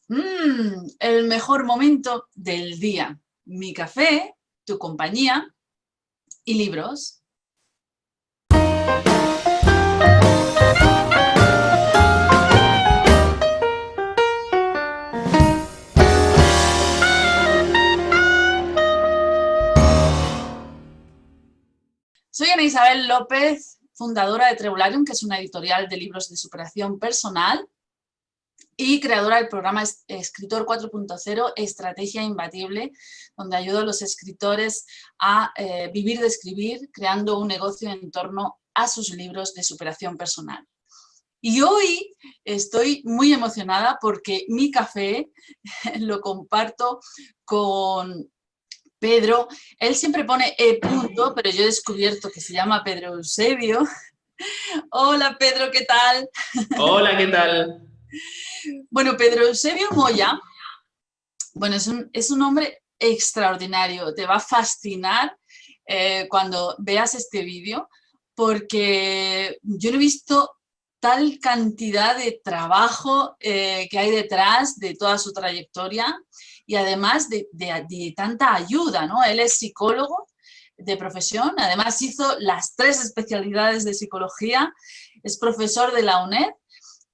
El mejor momento del día. Mi café, tu compañía y libros. Soy Ana Isabel López, fundadora de Trebularium, que es una editorial de libros de superación personal y creadora del programa Escritor 4.0 Estrategia Imbatible, donde ayudo a los escritores a vivir de escribir, creando un negocio en torno a sus libros de superación personal. Y hoy estoy muy emocionada porque mi café lo comparto con Pedro. Él siempre pone punto, pero yo he descubierto que se llama Pedro Eusebio. Hola Pedro, ¿qué tal? Hola, ¿qué tal? Bueno, Pedro Eusebio Moya, bueno, es un hombre extraordinario, te va a fascinar cuando veas este vídeo, porque yo no he visto tal cantidad de trabajo que hay detrás de toda su trayectoria y además de tanta ayuda, ¿no? Él es psicólogo de profesión, además hizo las 3 especialidades de psicología, es profesor de la UNED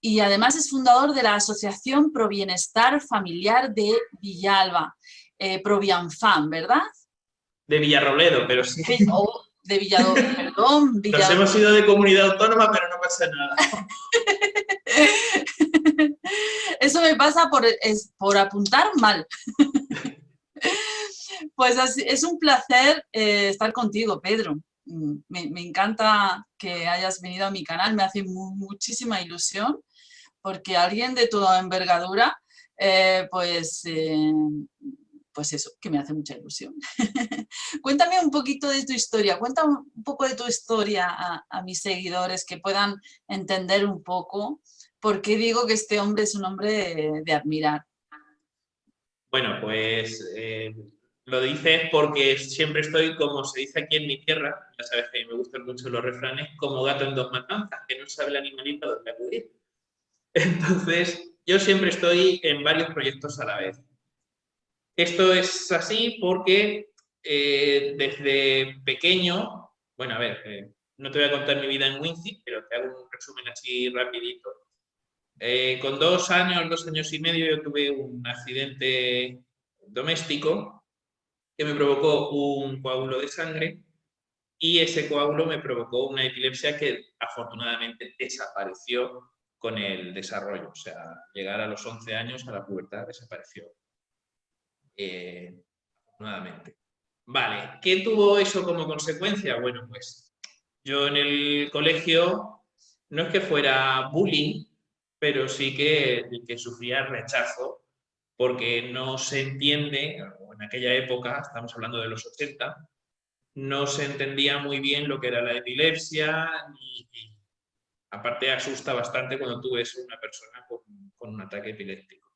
y además es fundador de la Asociación Pro Bienestar Familiar de Villalba, Probianfam, ¿verdad? De Villarrobledo, pero sí. Oh, de Villador, perdón, Nos hemos ido de comunidad autónoma, pero no pasa nada. Eso me pasa por apuntar mal. Pues así, es un placer estar contigo, Pedro. Me encanta que hayas venido a mi canal, me hace muchísima ilusión, porque alguien de tu envergadura, pues eso, que me hace mucha ilusión. Cuéntame un poquito de tu historia, cuéntame un poco de tu historia a mis seguidores que puedan entender un poco por qué digo que este hombre es un hombre de admirar. Bueno, pues lo dices porque siempre estoy, como se dice aquí en mi tierra, ya sabes que me gustan mucho los refranes, como gato en 2 matanzas, que no sabe el animalito dónde acudir. Entonces, yo siempre estoy en varios proyectos a la vez. Esto es así porque desde pequeño, bueno, a ver, no te voy a contar mi vida en Winci, pero te hago un resumen así rapidito. Con 2 años, 2 años y medio, yo tuve un accidente doméstico que me provocó un coágulo de sangre y ese coágulo me provocó una epilepsia que afortunadamente desapareció con el desarrollo. O sea, llegar a los 11 años a la pubertad desapareció. Afortunadamente. Vale, ¿qué tuvo eso como consecuencia? Bueno, pues yo en el colegio no es que fuera bullying, pero sí que sufría rechazo porque no se entiende, o en aquella época, estamos hablando de los 80, no se entendía muy bien lo que era la epilepsia y aparte asusta bastante cuando tú ves a una persona con un ataque epiléptico.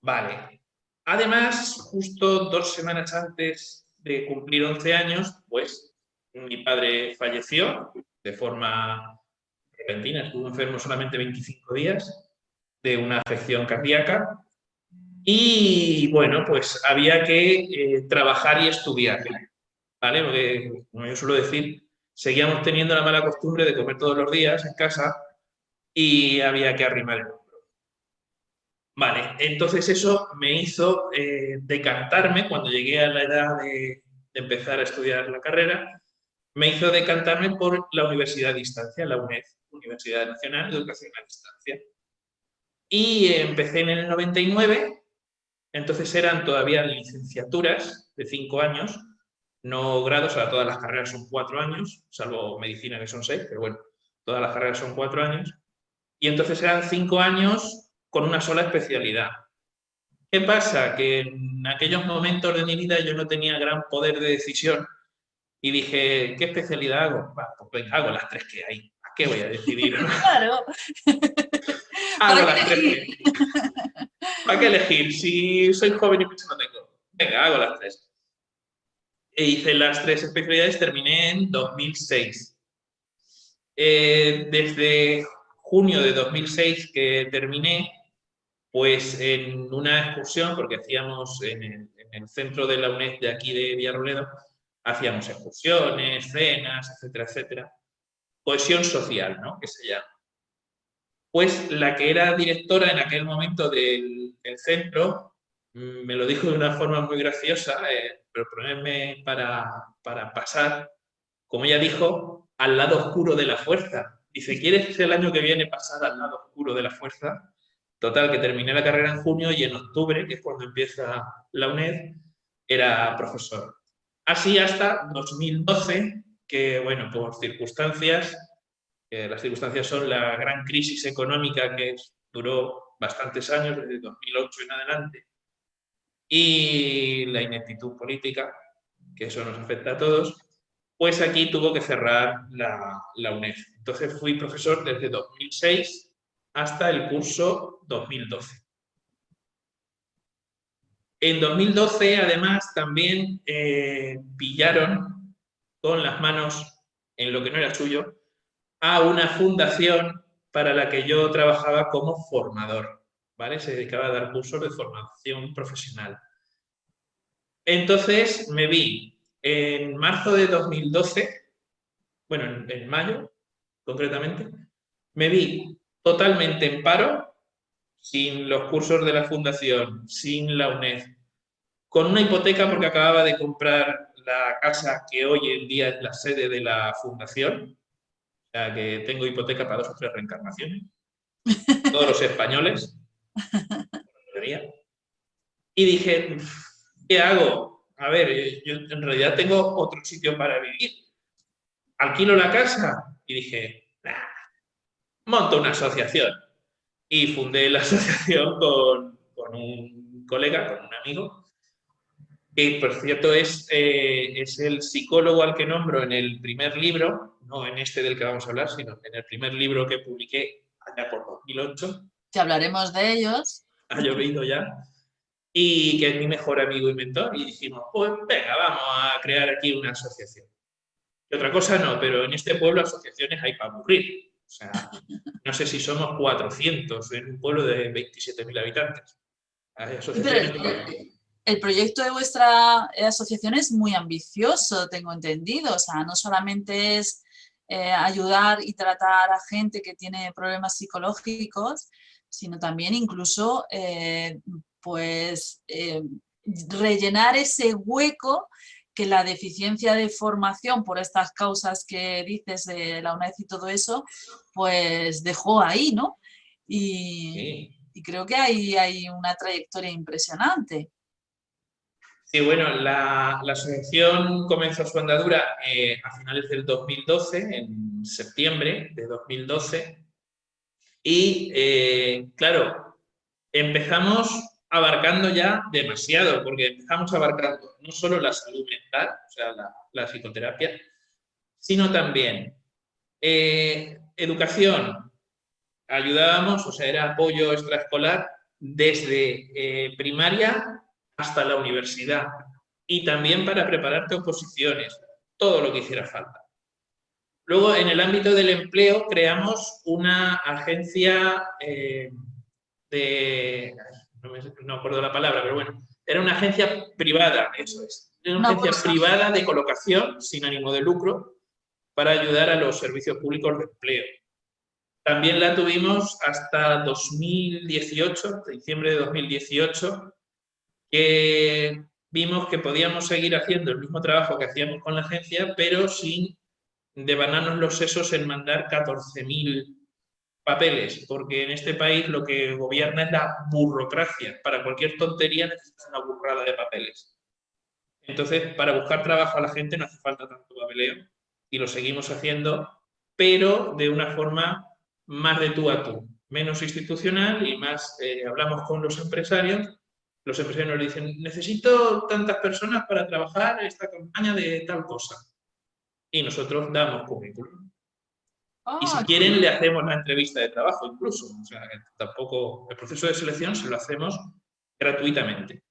Vale. Además, justo 2 semanas antes de cumplir 11 años, pues mi padre falleció de forma repentina, estuvo enfermo solamente 25 días de una afección cardíaca y bueno, pues había que trabajar y estudiar, ¿vale? Porque, como yo suelo decir, seguíamos teniendo la mala costumbre de comer todos los días en casa y había que arrimar el hombro. Vale, entonces eso me hizo decantarme cuando llegué a la edad de empezar a estudiar la carrera, me hizo decantarme por la universidad a distancia, la UNED, Universidad Nacional de Educación a Distancia. Y empecé en el 99, entonces eran todavía licenciaturas de 5 años, no grados, ahora todas las carreras son 4 años, salvo medicina que son 6, pero bueno, todas las carreras son 4 años. Y entonces eran 5 años con una sola especialidad. ¿Qué pasa? Que en aquellos momentos de mi vida yo no tenía gran poder de decisión y dije, ¿qué especialidad hago? Bah, pues venga, hago las 3 que hay. ¿A qué voy a decidir? Claro. Hago ¿Para qué las 3 que elegir? hay. ¿Para qué elegir? Si soy joven y mucho no tengo. Venga, hago las 3. E hice las 3 especialidades, terminé en 2006. Desde junio de 2006 que terminé, Pues en una excursión, porque hacíamos en el centro de la UNED de aquí de Villarroledo, hacíamos excursiones, cenas, etcétera, etcétera. Cohesión social, ¿no? Que se llama. Pues la que era directora en aquel momento del centro me lo dijo de una forma muy graciosa, proponerme para pasar, como ella dijo, al lado oscuro de la fuerza. Dice, ¿quieres el año que viene pasar al lado oscuro de la fuerza? Total, que terminé la carrera en junio y en octubre, que es cuando empieza la UNED, era profesor. Así hasta 2012, que bueno, por circunstancias, las circunstancias son la gran crisis económica que duró bastantes años, desde 2008 en adelante, y la ineptitud política, que eso nos afecta a todos, pues aquí tuvo que cerrar la UNED. Entonces fui profesor desde 2006 hasta el curso 2012. En 2012, además, también pillaron con las manos en lo que no era suyo a una fundación para la que yo trabajaba como formador, ¿vale? Se dedicaba a dar cursos de formación profesional. Entonces me vi en marzo de 2012, bueno, en mayo concretamente, me vi totalmente en paro, sin los cursos de la fundación, sin la UNED, con una hipoteca porque acababa de comprar la casa que hoy en día es la sede de la fundación, o sea que tengo hipoteca para 2 o 3 reencarnaciones, todos los españoles, y dije, ¿qué hago? A ver, yo en realidad tengo otro sitio para vivir. ¿Alquilo la casa? Y dije, nah, monto una asociación. Y fundé la asociación con un colega, con un amigo, que por cierto es el psicólogo al que nombro en el primer libro, no en este del que vamos a hablar, sino en el primer libro que publiqué allá por 2008. Que hablaremos de ellos. Ha llovido ya. Y que es mi mejor amigo y mentor, y dijimos, pues venga, vamos a crear aquí una asociación. Y otra cosa no, pero en este pueblo asociaciones hay para aburrir. O sea, no sé si somos 400 en un pueblo de 27.000 habitantes. Hay asociaciones para... El proyecto de vuestra asociación es muy ambicioso, tengo entendido. O sea, no solamente es ayudar y tratar a gente que tiene problemas psicológicos, sino también incluso rellenar ese hueco que la deficiencia de formación por estas causas que dices de la UNED y todo eso, pues dejó ahí, ¿no? Sí. Y creo que hay una trayectoria impresionante. Sí, bueno, la asociación comenzó su andadura a finales del 2012, en septiembre de 2012, y claro, empezamos abarcando ya demasiado, porque empezamos abarcando no solo la salud mental, o sea, la psicoterapia, sino también educación. Ayudábamos, o sea, era apoyo extraescolar desde primaria hasta la universidad y también para prepararte oposiciones, todo lo que hiciera falta. Luego, en el ámbito del empleo, creamos una agencia no acuerdo la palabra, pero bueno, era una agencia privada, eso es. Era una agencia privada de colocación sin ánimo de lucro para ayudar a los servicios públicos de empleo. También la tuvimos hasta 2018, diciembre de 2018, que vimos que podíamos seguir haciendo el mismo trabajo que hacíamos con la agencia, pero sin devanarnos los sesos en mandar 14.000 papeles, porque en este país lo que gobierna es la burocracia. Para cualquier tontería necesitas una burrada de papeles. Entonces, para buscar trabajo a la gente no hace falta tanto papeleo y lo seguimos haciendo, pero de una forma más de tú a tú, menos institucional y más hablamos con los empresarios nos dicen, necesito tantas personas para trabajar en esta campaña de tal cosa. Y nosotros damos currículum. Y si quieren, le hacemos la entrevista de trabajo incluso. O sea, tampoco, el proceso de selección se lo hacemos gratuitamente.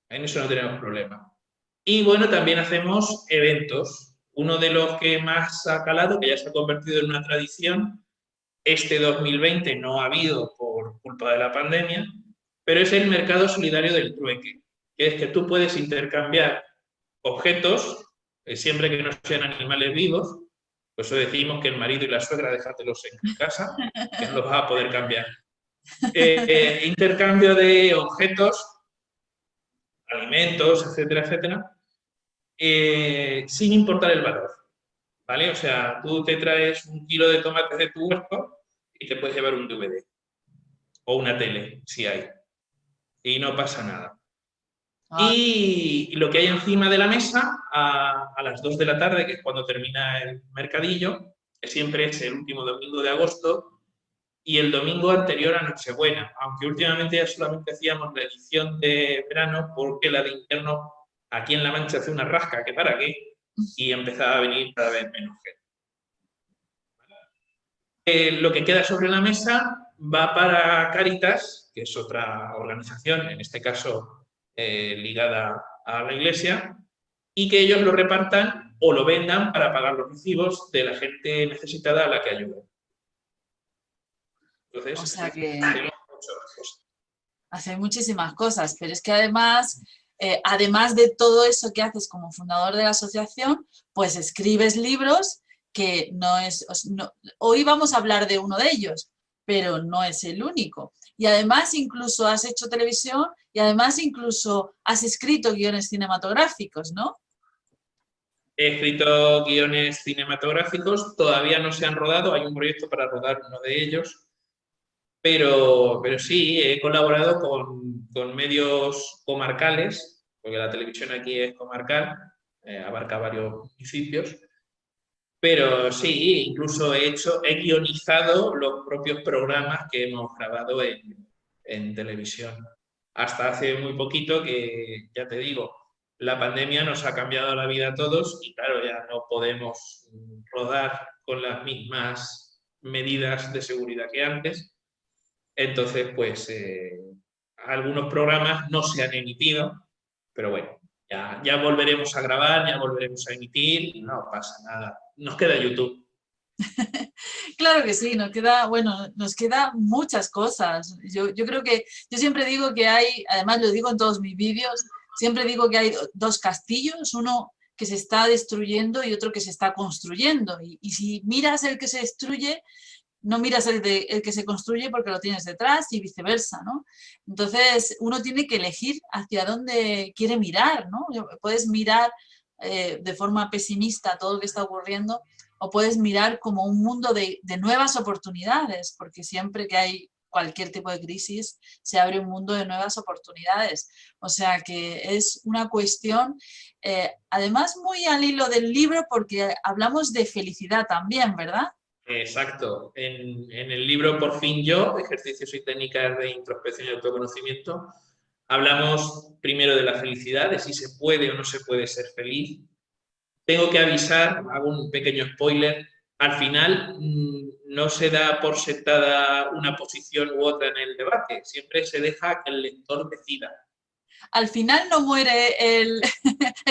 En eso no tenemos problema. Y bueno, también hacemos eventos. Uno de los que más ha calado, que ya se ha convertido en una tradición, este 2020 no ha habido por culpa de la pandemia, pero es el mercado solidario del trueque, que es que tú puedes intercambiar objetos, siempre que no sean animales vivos. Por eso decimos que el marido y la suegra déjatelos en casa, que no los vas a poder cambiar. Intercambio de objetos, alimentos, etcétera, etcétera, sin importar el valor, ¿vale? O sea, tú te traes 1 kilo de tomates de tu huerto y te puedes llevar un DVD o una tele, si hay, y no pasa nada. Y lo que hay encima de la mesa a las 2 de la tarde, que es cuando termina el mercadillo, que siempre es el último domingo de agosto, y el domingo anterior a Nochebuena, aunque últimamente ya solamente hacíamos la edición de verano porque la de invierno aquí en La Mancha hace una rasca, que para qué, y empezaba a venir cada vez menos gente. Lo que queda sobre la mesa va para Cáritas, que es otra organización, en este caso ligada a la Iglesia, y que ellos lo repartan o lo vendan para pagar los recibos de la gente necesitada a la que ayudan. Entonces, O sea que hace muchísimas cosas, pero es que además de todo eso que haces como fundador de la asociación, pues escribes libros que hoy vamos a hablar de uno de ellos, pero no es el único. Y además incluso has hecho televisión y además incluso has escrito guiones cinematográficos, ¿no? He escrito guiones cinematográficos, todavía no se han rodado, hay un proyecto para rodar uno de ellos, pero sí, he colaborado con medios comarcales, porque la televisión aquí es comarcal, abarca varios municipios, pero sí, incluso he guionizado los propios programas que hemos grabado en televisión. Hasta hace muy poquito que, ya te digo, la pandemia nos ha cambiado la vida a todos y claro, ya no podemos rodar con las mismas medidas de seguridad que antes. Entonces, pues, algunos programas no se han emitido, pero bueno, ya volveremos a grabar, ya volveremos a emitir, no pasa nada. Nos queda YouTube. Claro que sí, nos queda muchas cosas. Yo creo que, yo siempre digo que hay, además lo digo en todos mis vídeos, siempre digo que hay dos castillos, uno que se está destruyendo y otro que se está construyendo. Y si miras el que se destruye, no miras el que se construye porque lo tienes detrás y viceversa, ¿no? Entonces, uno tiene que elegir hacia dónde quiere mirar, ¿no? Puedes mirar de forma pesimista todo lo que está ocurriendo o puedes mirar como un mundo de nuevas oportunidades, porque siempre que hay cualquier tipo de crisis se abre un mundo de nuevas oportunidades. O sea que es una cuestión, además muy al hilo del libro, porque hablamos de felicidad también, ¿verdad? Exacto. En el libro Por fin yo, ejercicios y técnicas de introspección y autoconocimiento, hablamos primero de la felicidad, de si se puede o no se puede ser feliz. Tengo que avisar, hago un pequeño spoiler, al final no se da por sentada una posición u otra en el debate, siempre se deja que el lector decida. Al final no muere el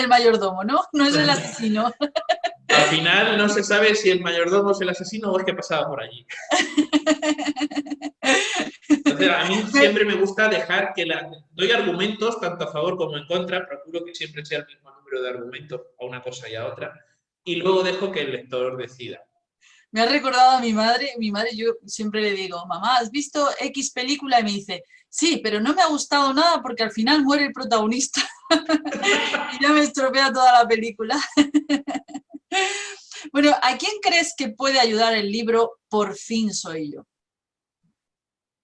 mayordomo, ¿no? No es el asesino. Al final no se sabe si el mayordomo es el asesino o es que pasaba por allí. Entonces, a mí siempre me gusta dejar que doy argumentos tanto a favor como en contra, procuro que siempre sea el mismo número de argumentos a una cosa y a otra, y luego dejo que el lector decida. Me ha recordado a mi madre, yo siempre le digo, mamá, ¿has visto X película? Y me dice, sí, pero no me ha gustado nada porque al final muere el protagonista. Y ya me estropea toda la película. Bueno, ¿a quién crees que puede ayudar el libro Por fin soy yo?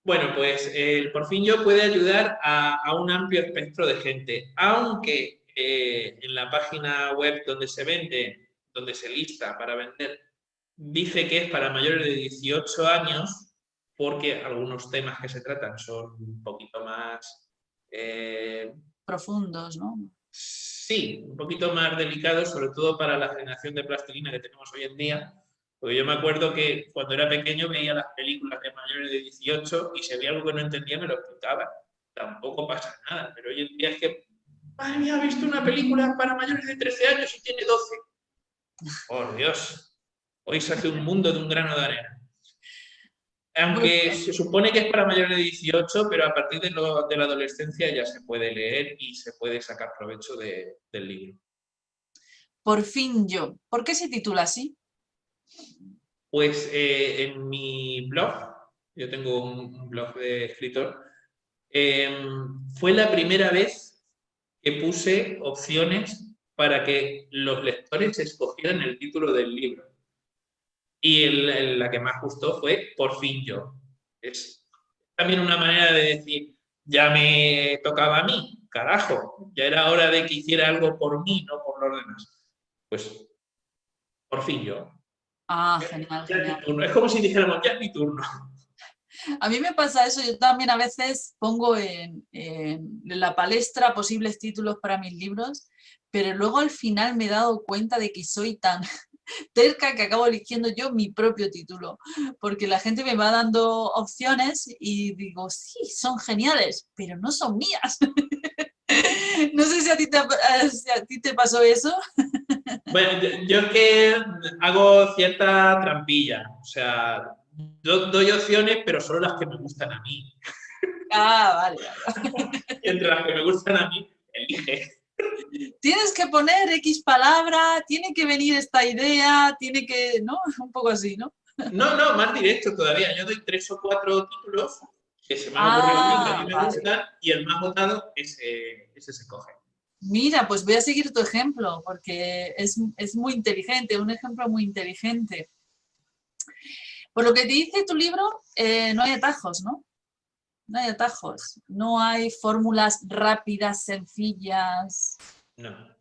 Bueno, pues Por fin yo puede ayudar a un amplio espectro de gente, aunque en la página web donde se vende, donde se lista para vender, dice que es para mayores de 18 años, porque algunos temas que se tratan son un poquito más... profundos, ¿no? Sí, un poquito más delicados, sobre todo para la generación de plastilina que tenemos hoy en día. Porque yo me acuerdo que cuando era pequeño veía las películas de mayores de 18 y si había algo que no entendía me lo explicaba. Tampoco pasa nada, pero hoy en día es que, madre mía, ha visto una película para mayores de 13 años y tiene 12. Por Dios, hoy se hace un mundo de un grano de arena. Aunque se supone que es para mayores de 18, pero a partir de la adolescencia ya se puede leer y se puede sacar provecho del libro. Por fin yo. ¿Por qué se titula así? Pues en mi blog, yo tengo un blog de escritor, fue la primera vez que puse opciones para que los lectores escogieran el título del libro. Y la que más gustó fue Por fin yo. Es también una manera de decir, ya me tocaba a mí, carajo, ya era hora de que hiciera algo por mí, no por los demás. Pues por fin yo. Ah, genial, Ya es mi genial. turno. Es como si dijéramos, ya es mi turno. A mí me pasa eso, yo también a veces pongo en la palestra posibles títulos para mis libros, pero luego al final me he dado cuenta de que soy tan terca que acabo eligiendo yo mi propio título, porque la gente me va dando opciones y digo, sí, son geniales, pero no son mías. No sé si si a ti te pasó eso. Bueno, yo es que hago cierta trampilla. O sea, doy opciones, pero solo las que me gustan a mí. Ah, vale, vale. Y entre las que me gustan a mí, elige. Tienes que poner X palabra, tiene que venir esta idea, tiene que, ¿no? Un poco así, ¿no? No, no, más directo todavía. Yo doy 3 o 4 títulos que se me han ocurrido a mí, que a mí Ah, me vale. gustan, y el más votado, ese se coge. Mira, pues voy a seguir tu ejemplo, porque es muy inteligente, un ejemplo muy inteligente. Por lo que te dice tu libro, no hay atajos, ¿no? No hay atajos, no hay fórmulas rápidas, sencillas. No.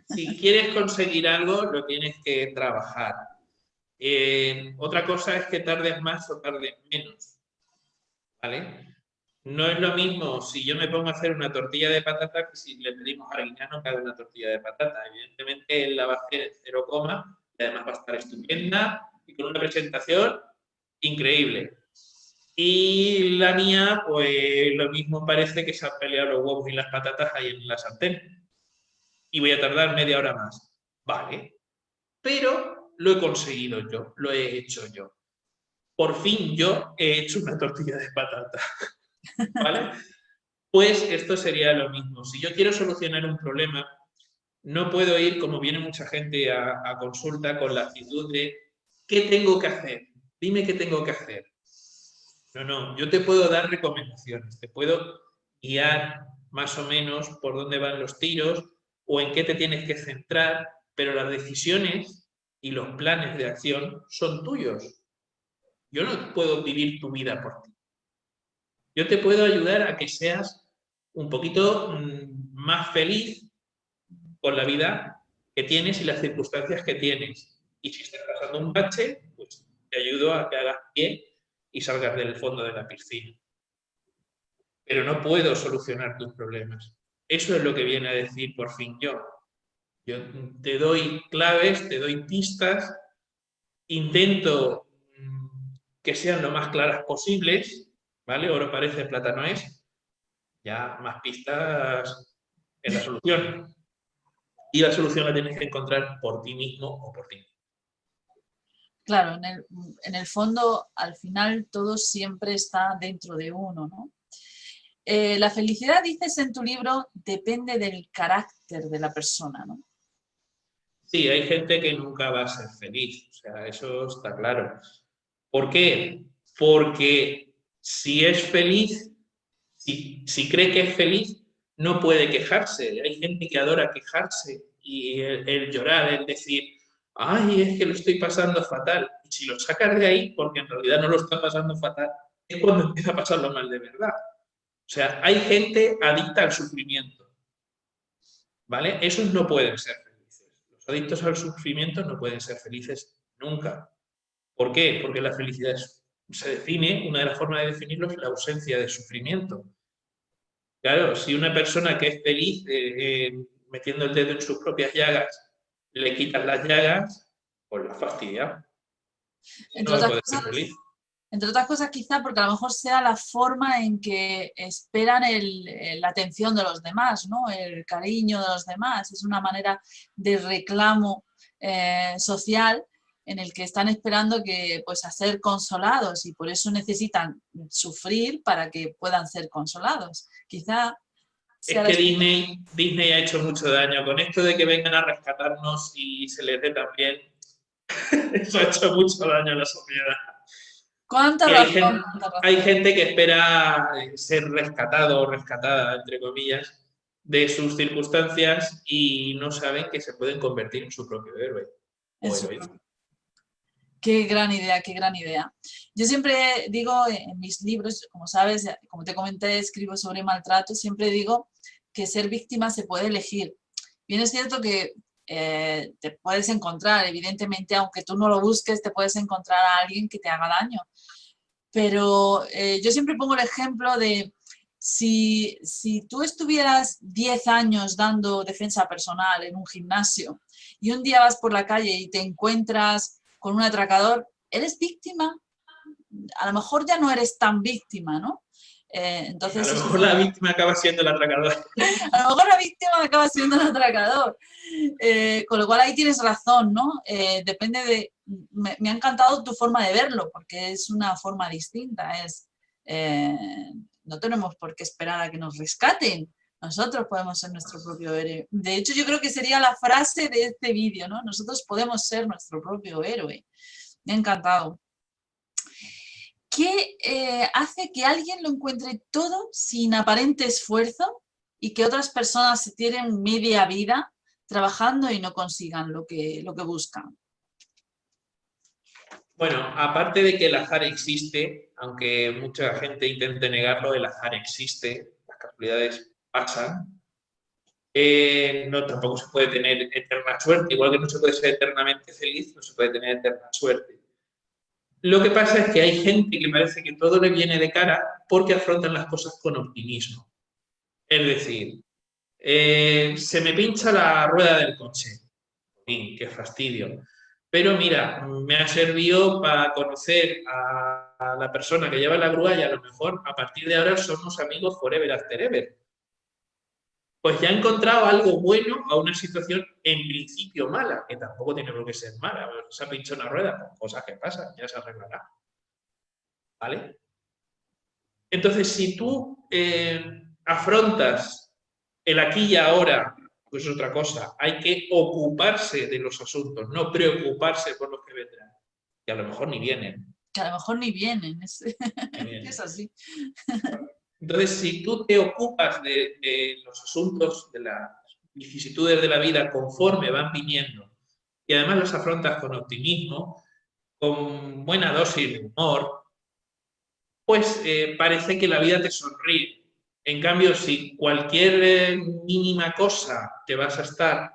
Si quieres conseguir algo, lo tienes que trabajar. Otra cosa es que tardes más o tardes menos, ¿vale? No es lo mismo si yo me pongo a hacer una tortilla de patata que si le pedimos a Arguiñano que haga una tortilla de patata. Evidentemente, él la va a hacer en 0, y además va a estar estupenda y con una presentación increíble. Y la mía, pues lo mismo parece que se han peleado los huevos y las patatas ahí en la sartén. Y voy a tardar media hora más. Vale, pero lo he conseguido yo, lo he hecho yo. Por fin yo he hecho una tortilla de patata, ¿vale? Pues esto sería lo mismo. Si yo quiero solucionar un problema, no puedo ir, como viene mucha gente a consulta, con la actitud de ¿qué tengo que hacer? Dime qué tengo que hacer. No, no, yo te puedo dar recomendaciones, te puedo guiar más o menos por dónde van los tiros o en qué te tienes que centrar, pero las decisiones y los planes de acción son tuyos. Yo no puedo vivir tu vida por ti. Yo te puedo ayudar a que seas un poquito más feliz con la vida que tienes y las circunstancias que tienes. Y si estás pasando un bache, pues te ayudo a que hagas pie y salgas del fondo de la piscina. Pero no puedo solucionar tus problemas. Eso es lo que viene a decir por fin yo. Yo te doy claves, te doy pistas, intento que sean lo más claras posibles, ¿vale? Oro parece, plata no es. Ya más pistas en la solución. Y la solución la tienes que encontrar por ti mismo o por ti. Claro, en el fondo, al final, todo siempre está dentro de uno, ¿no? La felicidad, dices en tu libro, depende del carácter de la persona, ¿no? Sí, hay gente que nunca va a ser feliz, o sea, eso está claro. ¿Por qué? Porque si es feliz, si cree que es feliz, no puede quejarse. Hay gente que adora quejarse y el llorar, el decir, ay, es que lo estoy pasando fatal. Y si lo sacas de ahí, porque en realidad no lo está pasando fatal, es cuando empieza a pasarlo mal de verdad. O sea, hay gente adicta al sufrimiento, ¿vale? Esos no pueden ser felices. Los adictos al sufrimiento no pueden ser felices nunca. ¿Por qué? Porque la felicidad se define, una de las formas de definirlo es la ausencia de sufrimiento. Claro, si una persona que es feliz metiendo el dedo en sus propias llagas, le quitas las llagas, pues la fastidia. Entre No va a otras poder ser cosas, feliz. entre otras cosas, quizá porque a lo mejor sea la forma en que esperan la atención de los demás, ¿no? El cariño de los demás. Es una manera de reclamo social en el que están esperando que, pues, a ser consolados y por eso necesitan sufrir para que puedan ser consolados. Quizá sea Es la que explicación. Disney ha hecho mucho daño con esto de que vengan a rescatarnos y se les dé también. Eso ha hecho mucho daño a la sociedad. ¿Cuánta Y razón? ¿Cuánta hay razón? gente que espera ser rescatado o rescatada, entre comillas, de sus circunstancias y no saben que se pueden convertir en su propio héroe o Eso. heroína. Qué gran idea, qué gran idea. Yo siempre digo en mis libros, como sabes, como te comenté, escribo sobre maltrato, siempre digo que ser víctima se puede elegir. Bien es cierto que te puedes encontrar, evidentemente, aunque tú no lo busques, te puedes encontrar a alguien que te haga daño. Pero yo siempre pongo el ejemplo de si tú estuvieras 10 años dando defensa personal en un gimnasio y un día vas por la calle y te encuentras con un atracador, ¿eres víctima? A lo mejor ya no eres tan víctima, ¿no? A Entonces, lo eso, mejor la víctima acaba siendo el atracador. a lo mejor la víctima acaba siendo el atracador. Con lo cual ahí tienes razón, ¿no? Depende de... Me ha encantado tu forma de verlo, porque es una forma distinta. No tenemos por qué esperar a que nos rescaten. Nosotros podemos ser nuestro propio héroe. De hecho, yo creo que sería la frase de este vídeo, ¿no? Nosotros podemos ser nuestro propio héroe. Me ha encantado. ¿Qué hace que alguien lo encuentre todo sin aparente esfuerzo y que otras personas se tienen media vida trabajando y no consigan lo que buscan? Bueno, aparte de que el azar existe, aunque mucha gente intente negarlo, el azar existe, las casualidades pasan. No, tampoco se puede tener eterna suerte, igual que no se puede ser eternamente feliz, no se puede tener eterna suerte. Lo que pasa es que hay gente que parece que todo le viene de cara porque afrontan las cosas con optimismo. Es decir, se me pincha la rueda del coche. Qué fastidio. Pero mira, me ha servido para conocer a la persona que lleva la grúa y a lo mejor a partir de ahora somos amigos forever after ever. Pues ya he encontrado algo bueno a una situación en principio mala, que tampoco tiene por qué ser mala. Se ha pinchado una rueda, pues cosas que pasan, ya se arreglará. ¿Vale? Entonces, si tú afrontas el aquí y ahora, pues es otra cosa. Hay que ocuparse de los asuntos, no preocuparse por los que vendrán. Que a lo mejor ni vienen. Que a lo mejor ni vienen. Ni vienen. Es así. Entonces, si tú te ocupas de los asuntos, de las vicisitudes de la vida conforme van viniendo, y además los afrontas con optimismo, con buena dosis de humor, pues parece que la vida te sonríe. En cambio, si cualquier mínima cosa te vas a estar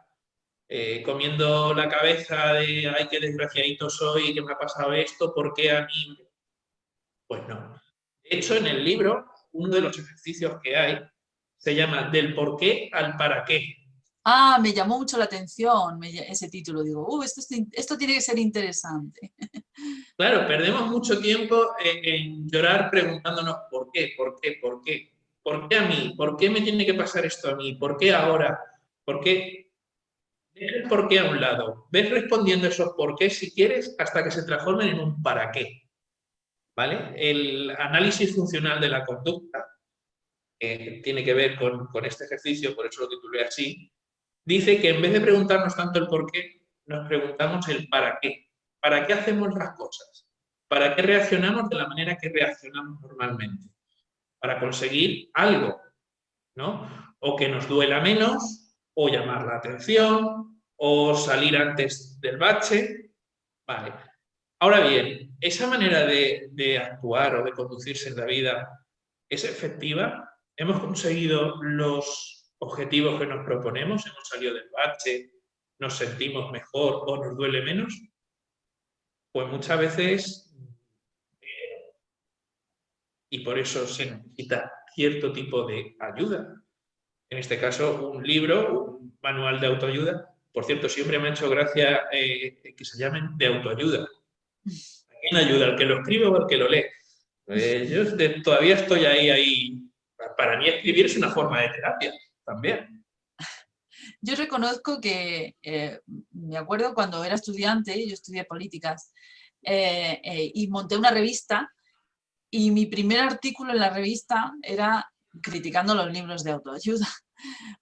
comiendo la cabeza de ay, qué desgraciadito soy, que me ha pasado esto, ¿por qué a mí? Pues no. De hecho, en el libro, uno de los ejercicios que hay se llama Del por qué al para qué. Ah, me llamó mucho la atención ese título. Digo, esto tiene que ser interesante. Claro, perdemos mucho tiempo en llorar preguntándonos por qué, por qué, por qué. ¿Por qué a mí? ¿Por qué me tiene que pasar esto a mí? ¿Por qué ahora? ¿Por qué? Deja el por qué a un lado. Ves respondiendo esos por qué si quieres hasta que se transformen en un para qué. ¿Vale? El análisis funcional de la conducta, que tiene que ver con este ejercicio, por eso lo titulé así, dice que en vez de preguntarnos tanto el por qué, nos preguntamos el para qué. ¿Para qué hacemos las cosas? ¿Para qué reaccionamos de la manera que reaccionamos normalmente? Para conseguir algo, ¿no? O que nos duela menos, o llamar la atención, o salir antes del bache. Vale. Ahora bien, esa manera de actuar o de conducirse en la vida es efectiva. ¿Hemos conseguido los objetivos que nos proponemos? ¿Hemos salido del bache? ¿Nos sentimos mejor o nos duele menos? Pues muchas veces, y por eso se necesita cierto tipo de ayuda. En este caso, un libro, un manual de autoayuda. Por cierto, siempre me ha hecho gracia que se llamen de autoayuda. ¿A quién ayuda? ¿Al que lo escribe o al que lo lee? Yo todavía estoy ahí. Para mí escribir es una forma de terapia también. yo reconozco que me acuerdo cuando era estudiante, yo estudié políticas, y monté una revista y mi primer artículo en la revista era criticando los libros de autoayuda,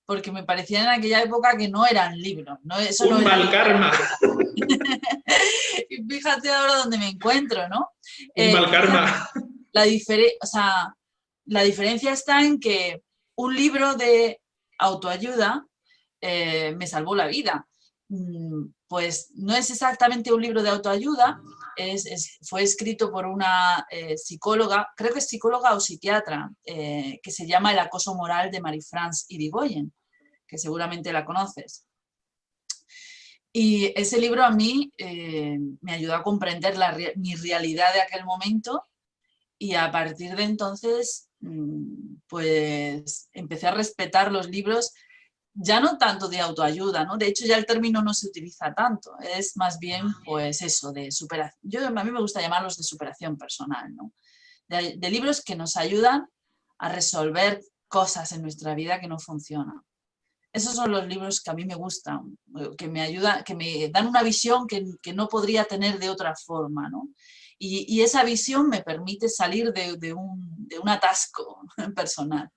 porque me parecían en aquella época que no eran libros, no, eso no Un era mal karma, y fíjate ahora dónde me encuentro, ¿no? un mal karma. O sea, la diferencia está en que un libro de autoayuda me salvó la vida. Pues no es exactamente un libro de autoayuda, fue escrito por una psicóloga, creo que es psicóloga o psiquiatra, que se llama El acoso moral de Marie-France Irigoyen, que seguramente la conoces. Y ese libro a mí me ayudó a comprender mi realidad de aquel momento y a partir de entonces pues empecé a respetar los libros, ya no tanto de autoayuda, ¿no? De hecho ya el término no se utiliza tanto, es más bien pues eso, de superación. A mí me gusta llamarlos de superación personal, ¿no? De libros que nos ayudan a resolver cosas en nuestra vida que no funcionan. Esos son los libros que a mí me gustan, que me ayudan, que me dan una visión que no podría tener de otra forma, ¿no? Y esa visión me permite salir de un atasco personal.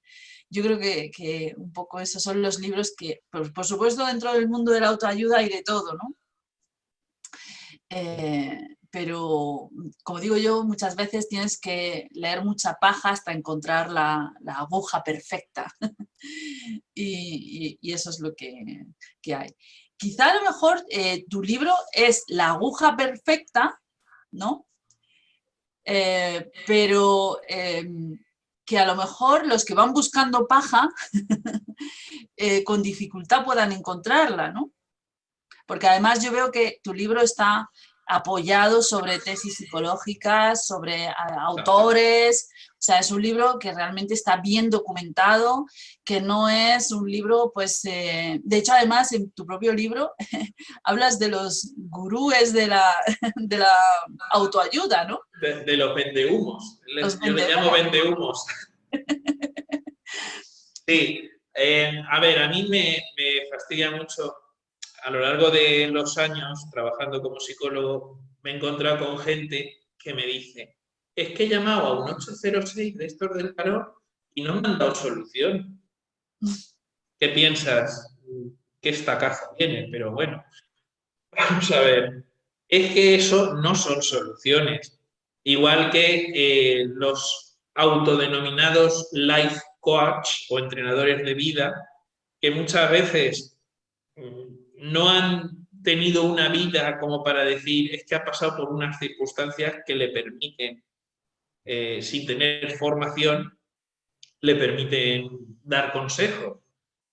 Yo creo que un poco esos son los libros que, por supuesto, dentro del mundo de la autoayuda hay de todo, ¿no? Pero, como digo yo, muchas veces tienes que leer mucha paja hasta encontrar la aguja perfecta. Y eso es lo que hay. Quizá a lo mejor tu libro es la aguja perfecta, ¿no? Pero que a lo mejor los que van buscando paja con dificultad puedan encontrarla, ¿no? Porque además yo veo que tu libro está apoyado sobre tesis psicológicas, sobre autores, o sea, es un libro que realmente está bien documentado, que no es un libro, pues, de hecho, además, en tu propio libro hablas de los gurúes de la autoayuda, ¿no? De los vendehumos. Yo le llamo vendehumos. Sí, a ver, a mí me fastidia mucho. A lo largo de los años, trabajando como psicólogo, me he encontrado con gente que me dice, es que he llamado a un 806 de estos del calor y no me han dado solución. ¿Qué piensas? ¿Qué estacazo tiene? Pero bueno, vamos a ver. Es que eso no son soluciones. Igual que los autodenominados life coach o entrenadores de vida, que muchas veces no han tenido una vida como para decir, es que ha pasado por unas circunstancias que le permiten, sin tener formación, le permiten dar consejos.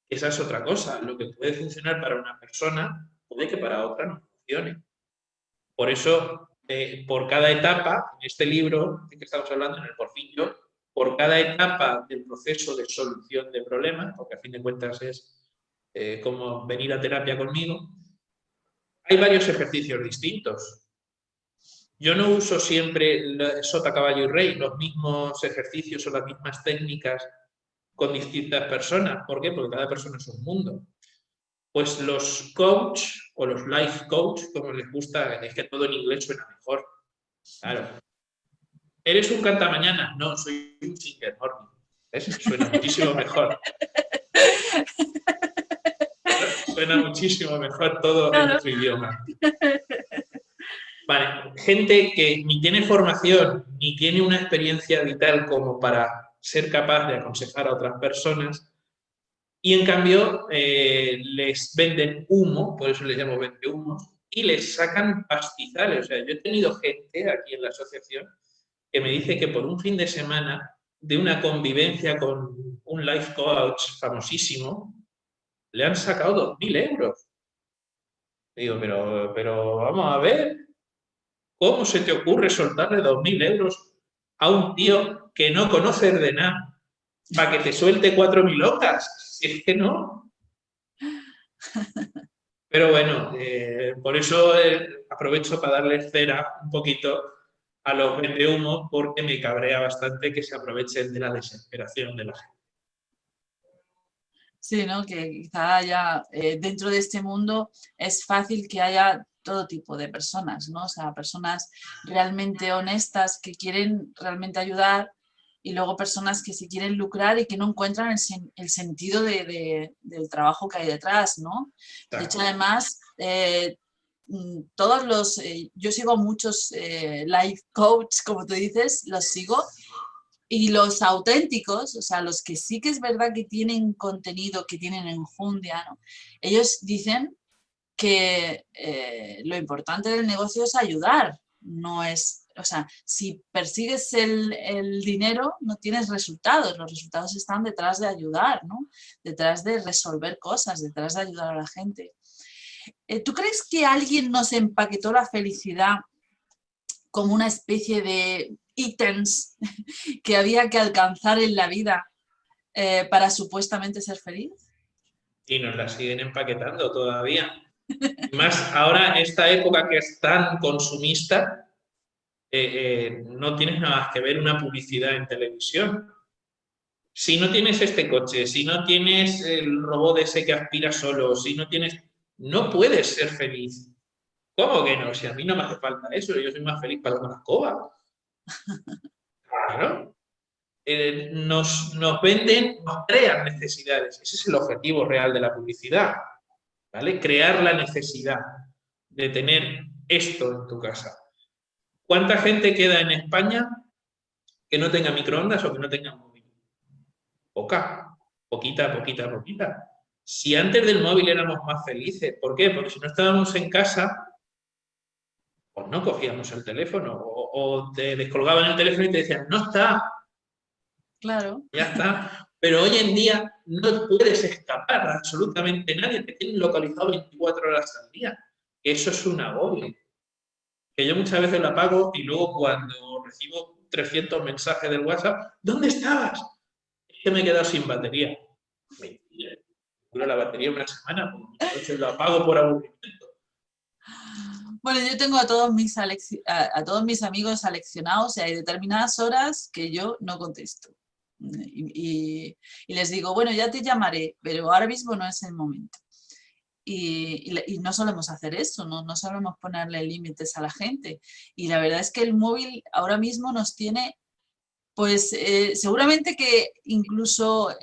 Esa es otra cosa. Lo que puede funcionar para una persona puede que para otra no funcione. Por eso, por cada etapa, en este libro de que estamos hablando, en el Por fin yo, por cada etapa del proceso de solución de problemas, porque a fin de cuentas es como venir a terapia conmigo, hay varios ejercicios distintos. Yo no uso siempre sota, caballo y rey, los mismos ejercicios o las mismas técnicas con distintas personas. ¿Por qué? Porque cada persona es un mundo. Pues los coach o los life coach, como les gusta, es que todo en inglés suena mejor. Claro. ¿Eres un cantamañana? No, soy un singer morning. Suena muchísimo mejor. Suena muchísimo mejor todo Claro. en tu idioma. Vale, gente que ni tiene formación ni tiene una experiencia vital como para ser capaz de aconsejar a otras personas y en cambio les venden humo, por eso les llamo vendehumos, y les sacan pastizales. O sea, yo he tenido gente aquí en la asociación que me dice que por un fin de semana de una convivencia con un life coach famosísimo, le han sacado 2.000 euros. Digo, pero vamos a ver, ¿cómo se te ocurre soltarle 2.000 euros a un tío que no conoces de nada para que te suelte 4 milongas? Si es que no. Pero bueno, por eso aprovecho para darles cera un poquito a los vendehumos porque me cabrea bastante que se aprovechen de la desesperación de la gente. Sí, ¿no? Que quizá haya, dentro de este mundo es fácil que haya todo tipo de personas, ¿no? O sea, personas realmente honestas que quieren realmente ayudar y luego personas que se quieren lucrar y que no encuentran el sentido del trabajo que hay detrás, ¿no? De hecho, Exacto. además, yo sigo muchos life coach, como tú dices, los sigo y los auténticos, o sea, los que sí que es verdad que tienen contenido, que tienen enjundia, ¿no? Ellos dicen que lo importante del negocio es ayudar, no es, o sea, si persigues el dinero no tienes resultados, los resultados están detrás de ayudar, ¿no? Detrás de resolver cosas, detrás de ayudar a la gente. ¿Tú crees que alguien nos empaquetó la felicidad como una especie de ítems que había que alcanzar en la vida para supuestamente ser feliz? Y nos la siguen empaquetando todavía. Y más ahora, esta época que es tan consumista, no tienes nada más que ver una publicidad en televisión. Si no tienes este coche, si no tienes el robot ese que aspira solo, si no tienes, no puedes ser feliz. ¿Cómo que no? Si a mí no me hace falta eso, yo soy más feliz para la escoba. Claro. Nos venden, nos crean necesidades. Ese es el objetivo real de la publicidad, ¿vale? Crear la necesidad de tener esto en tu casa. ¿Cuánta gente queda en España que no tenga microondas o que no tenga móvil? Poca, poquita, poquita, poquita. Si antes del móvil éramos más felices, ¿por qué? Porque si no estábamos en casa, pues no cogíamos el teléfono o te descolgaban el teléfono y te decían, no está, Claro. ya está. Pero hoy en día no puedes escapar a absolutamente nadie, te tienen localizado 24 horas al día. Eso es un agobio. Que yo muchas veces lo apago y luego cuando recibo 300 mensajes del WhatsApp, ¿dónde estabas? Es que me he quedado sin batería. Mentira. Dura la batería una semana, pues, entonces lo apago por aburrimiento. Bueno, yo tengo a todos mis amigos seleccionados y hay determinadas horas que yo no contesto. Y les digo, bueno, ya te llamaré, pero ahora mismo no es el momento. Y no solemos hacer eso, no solemos ponerle límites a la gente. Y la verdad es que el móvil ahora mismo nos tiene, pues seguramente que incluso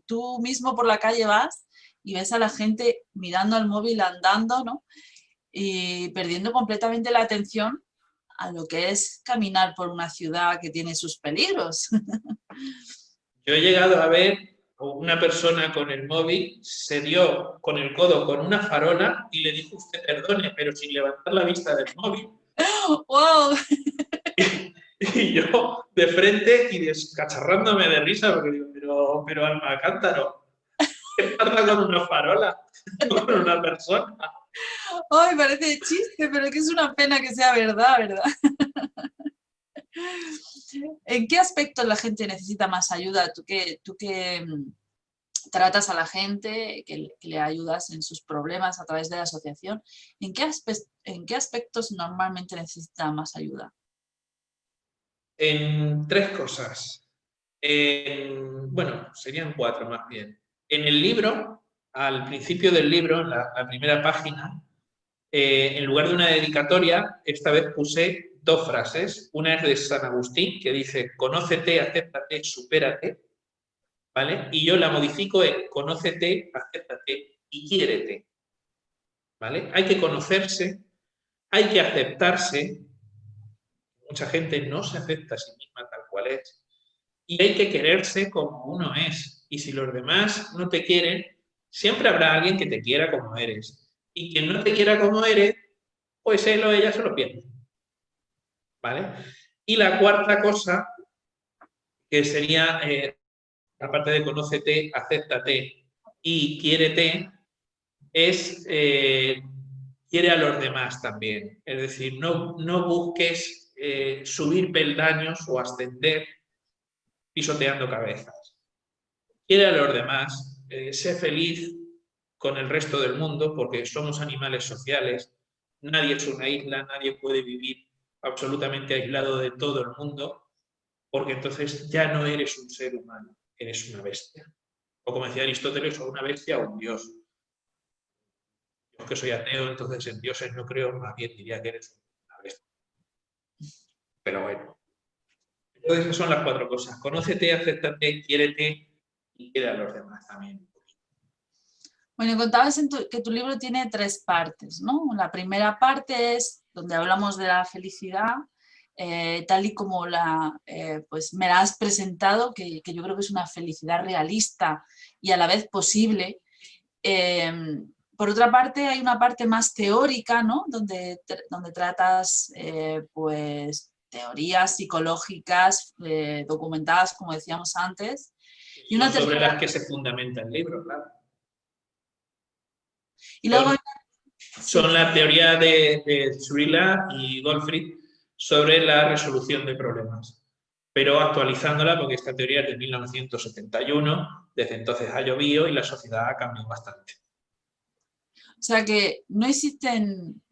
tú mismo por la calle vas y ves a la gente mirando al móvil andando, ¿no? Y perdiendo completamente la atención a lo que es caminar por una ciudad que tiene sus peligros. Yo he llegado a ver una persona con el móvil, se dio con el codo con una farola y le dijo usted perdone, pero sin levantar la vista del móvil. ¡Wow! Y yo de frente y descacharrándome de risa, porque digo, pero alma cántaro, ¿qué pasa con una farola? No con una persona. ¡Ay, parece chiste, pero que es una pena que sea verdad, ¿verdad? ¿En qué aspectos la gente necesita más ayuda? Tú que tratas a la gente, que le ayudas en sus problemas a través de la asociación, ¿en qué aspectos normalmente necesita más ayuda? En tres cosas. Bueno, serían cuatro más bien. En el libro, al principio del libro, en la primera página, en lugar de una dedicatoria, esta vez puse dos frases. Una es de San Agustín, que dice, conócete, acéptate, supérate, ¿vale? Y yo la modifico en conócete, acéptate y quiérete, ¿vale? Hay que conocerse, hay que aceptarse. Mucha gente no se acepta a sí misma tal cual es. Y hay que quererse como uno es. Y si los demás no te quieren, siempre habrá alguien que te quiera como eres. Y quien no te quiera como eres, pues él o ella se lo pierde. ¿Vale? Y la cuarta cosa, que sería, aparte de conócete, acéptate y quiérete, es quiere a los demás también. Es decir, no busques subir peldaños o ascender pisoteando cabezas. Quiere a los demás, sé feliz con el resto del mundo porque somos animales sociales, nadie es una isla, nadie puede vivir absolutamente aislado de todo el mundo, porque entonces ya no eres un ser humano, eres una bestia. O como decía Aristóteles, o una bestia o un dios. Yo que soy ateo, entonces en dioses no creo, más bien diría que eres una bestia. Pero bueno. Entonces esas son las 4 cosas. Conócete, acéptate, quiérete y quiere a los demás también. Bueno, contabas que tu libro tiene 3 partes, ¿no? La primera parte es donde hablamos de la felicidad, tal y como pues me la has presentado, que yo creo que es una felicidad realista y a la vez posible. Por otra parte, hay una parte más teórica, ¿no? Donde tratas pues, teorías psicológicas documentadas, como decíamos antes. Y una sobre tercera... las que se fundamenta el libro, claro. Y luego... Son la teoría de Srila y Goldfried sobre la resolución de problemas, pero actualizándola porque esta teoría es de 1971, desde entonces ha llovido y la sociedad ha cambiado bastante. O sea que no existen,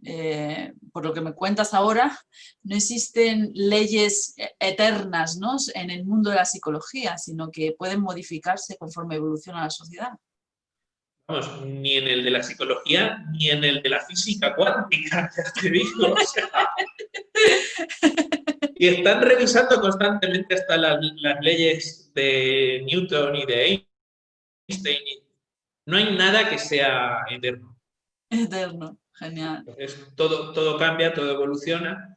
por lo que me cuentas ahora, no existen leyes eternas, ¿no?, en el mundo de la psicología, sino que pueden modificarse conforme evoluciona la sociedad. Vamos, ni en el de la psicología, ni en el de la física cuántica, ya te digo. O sea, y están revisando constantemente hasta las leyes de Newton y de Einstein. No hay nada que sea eterno. Eterno, genial. Entonces, todo cambia, todo evoluciona.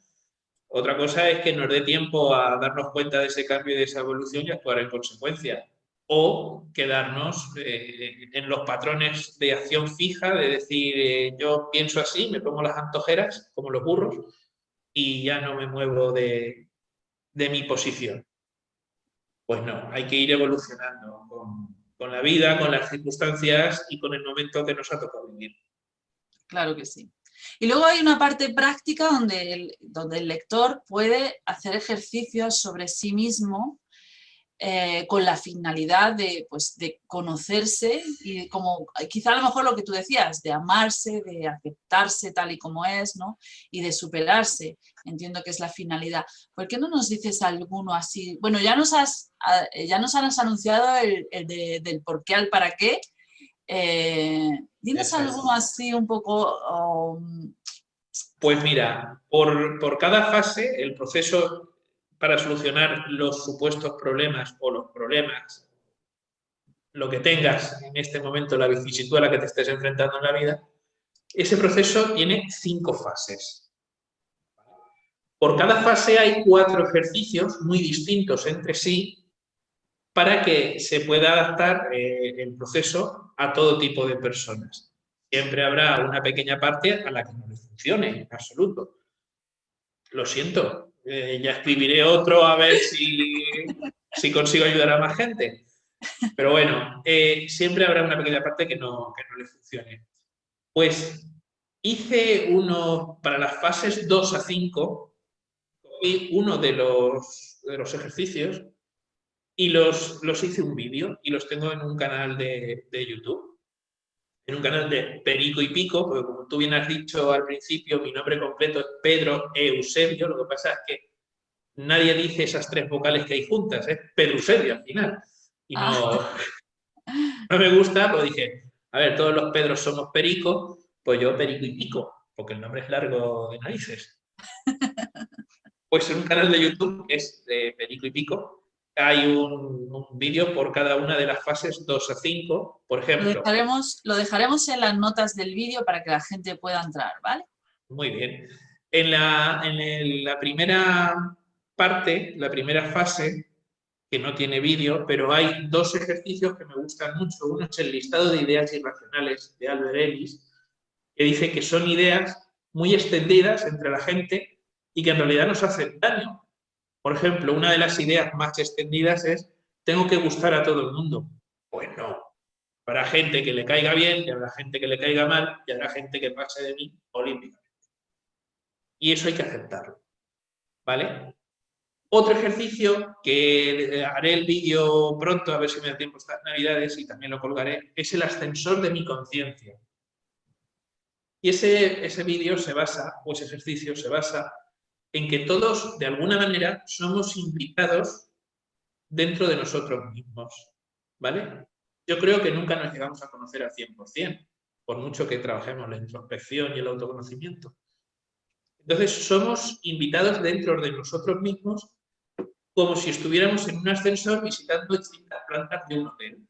Otra cosa es que nos dé tiempo a darnos cuenta de ese cambio y de esa evolución y actuar en consecuencia. O quedarnos en los patrones de acción fija, de decir, yo pienso así, me pongo las antojeras, como los burros, y ya no me muevo de mi posición. Pues no, hay que ir evolucionando con la vida, con las circunstancias y con el momento que nos ha tocado vivir. Claro que sí. Y luego hay una parte práctica donde el lector puede hacer ejercicios sobre sí mismo con la finalidad pues, de conocerse y como quizá a lo mejor lo que tú decías, de amarse, de aceptarse tal y como es, ¿no?, y de superarse. Entiendo que es la finalidad. ¿Por qué no nos dices alguno así? Bueno, ya nos has anunciado el del por qué al para qué. ¿Tienes alguno así un poco...? Pues mira, por cada fase, el proceso para solucionar los supuestos problemas o los problemas, lo que tengas en este momento, la vicisitud a la que te estés enfrentando en la vida, ese proceso tiene 5 fases. Por cada fase hay 4 ejercicios muy distintos entre sí para que se pueda adaptar el proceso a todo tipo de personas. Siempre habrá una pequeña parte a la que no le funcione, en absoluto. Lo siento, ya escribiré otro a ver si consigo ayudar a más gente. Pero bueno, siempre habrá una pequeña parte que no le funcione. Pues hice uno para las fases 2 a 5, cogí uno de los ejercicios y los hice un vídeo y los tengo en un canal de YouTube. En un canal de Perico y Pico, porque como tú bien has dicho al principio, mi nombre completo es Pedro Eusebio, lo que pasa es que nadie dice esas 3 vocales que hay juntas, es Pedro Eusebio al final. Y no me gusta, pues dije, a ver, todos los Pedros somos Perico, pues yo Perico y Pico, porque el nombre es largo de narices. Pues en un canal de YouTube es de Perico y Pico, hay un vídeo por cada una de las fases 2 a 5, por ejemplo. Lo dejaremos en las notas del vídeo para que la gente pueda entrar, ¿vale? Muy bien. En la primera parte, la primera fase, que no tiene vídeo, pero hay 2 ejercicios que me gustan mucho. Uno es el listado de ideas irracionales de Albert Ellis, que dice que son ideas muy extendidas entre la gente y que en realidad nos hacen daño. Por ejemplo, una de las ideas más extendidas es tengo que gustar a todo el mundo. Pues no. Habrá gente que le caiga bien, y habrá gente que le caiga mal, y habrá gente que pase de mí olímpicamente. Y eso hay que aceptarlo. ¿Vale? Otro ejercicio, que haré el vídeo pronto, a ver si me da tiempo estas navidades y también lo colgaré, es el ascensor de mi conciencia. Y ese vídeo se basa, o ese ejercicio se basa en que todos, de alguna manera, somos invitados dentro de nosotros mismos, ¿vale? yo creo que nunca nos llegamos a conocer al 100%, por mucho que trabajemos la introspección y el autoconocimiento. Entonces, somos invitados dentro de nosotros mismos como si estuviéramos en un ascensor visitando distintas plantas de un hotel.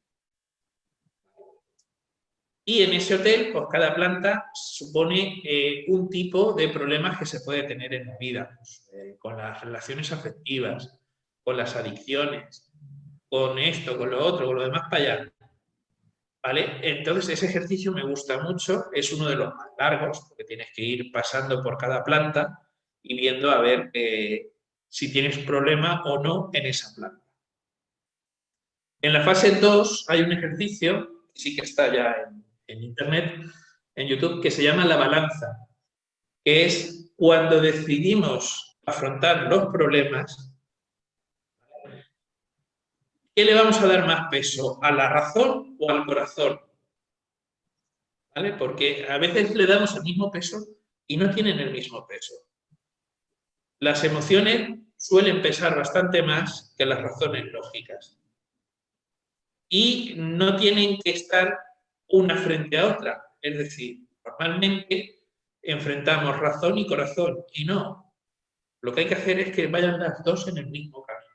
Y en ese hotel, pues cada planta supone un tipo de problemas que se puede tener en la vida, pues, con las relaciones afectivas, con las adicciones, con esto, con lo otro, con lo demás para allá. ¿Vale? Entonces ese ejercicio me gusta mucho, es uno de los más largos, porque tienes que ir pasando por cada planta y viendo a ver si tienes problema o no en esa planta. En la fase 2 hay un ejercicio, que sí que está ya en internet, en YouTube, que se llama la balanza, que es cuando decidimos afrontar los problemas, ¿qué le vamos a dar más peso? ¿A la razón o al corazón? ¿Vale? Porque a veces le damos el mismo peso y no tienen el mismo peso. Las emociones suelen pesar bastante más que las razones lógicas. Y no tienen que estar una frente a otra. Es decir, normalmente enfrentamos razón y corazón, y no. Lo que hay que hacer es que vayan las dos en el mismo camino.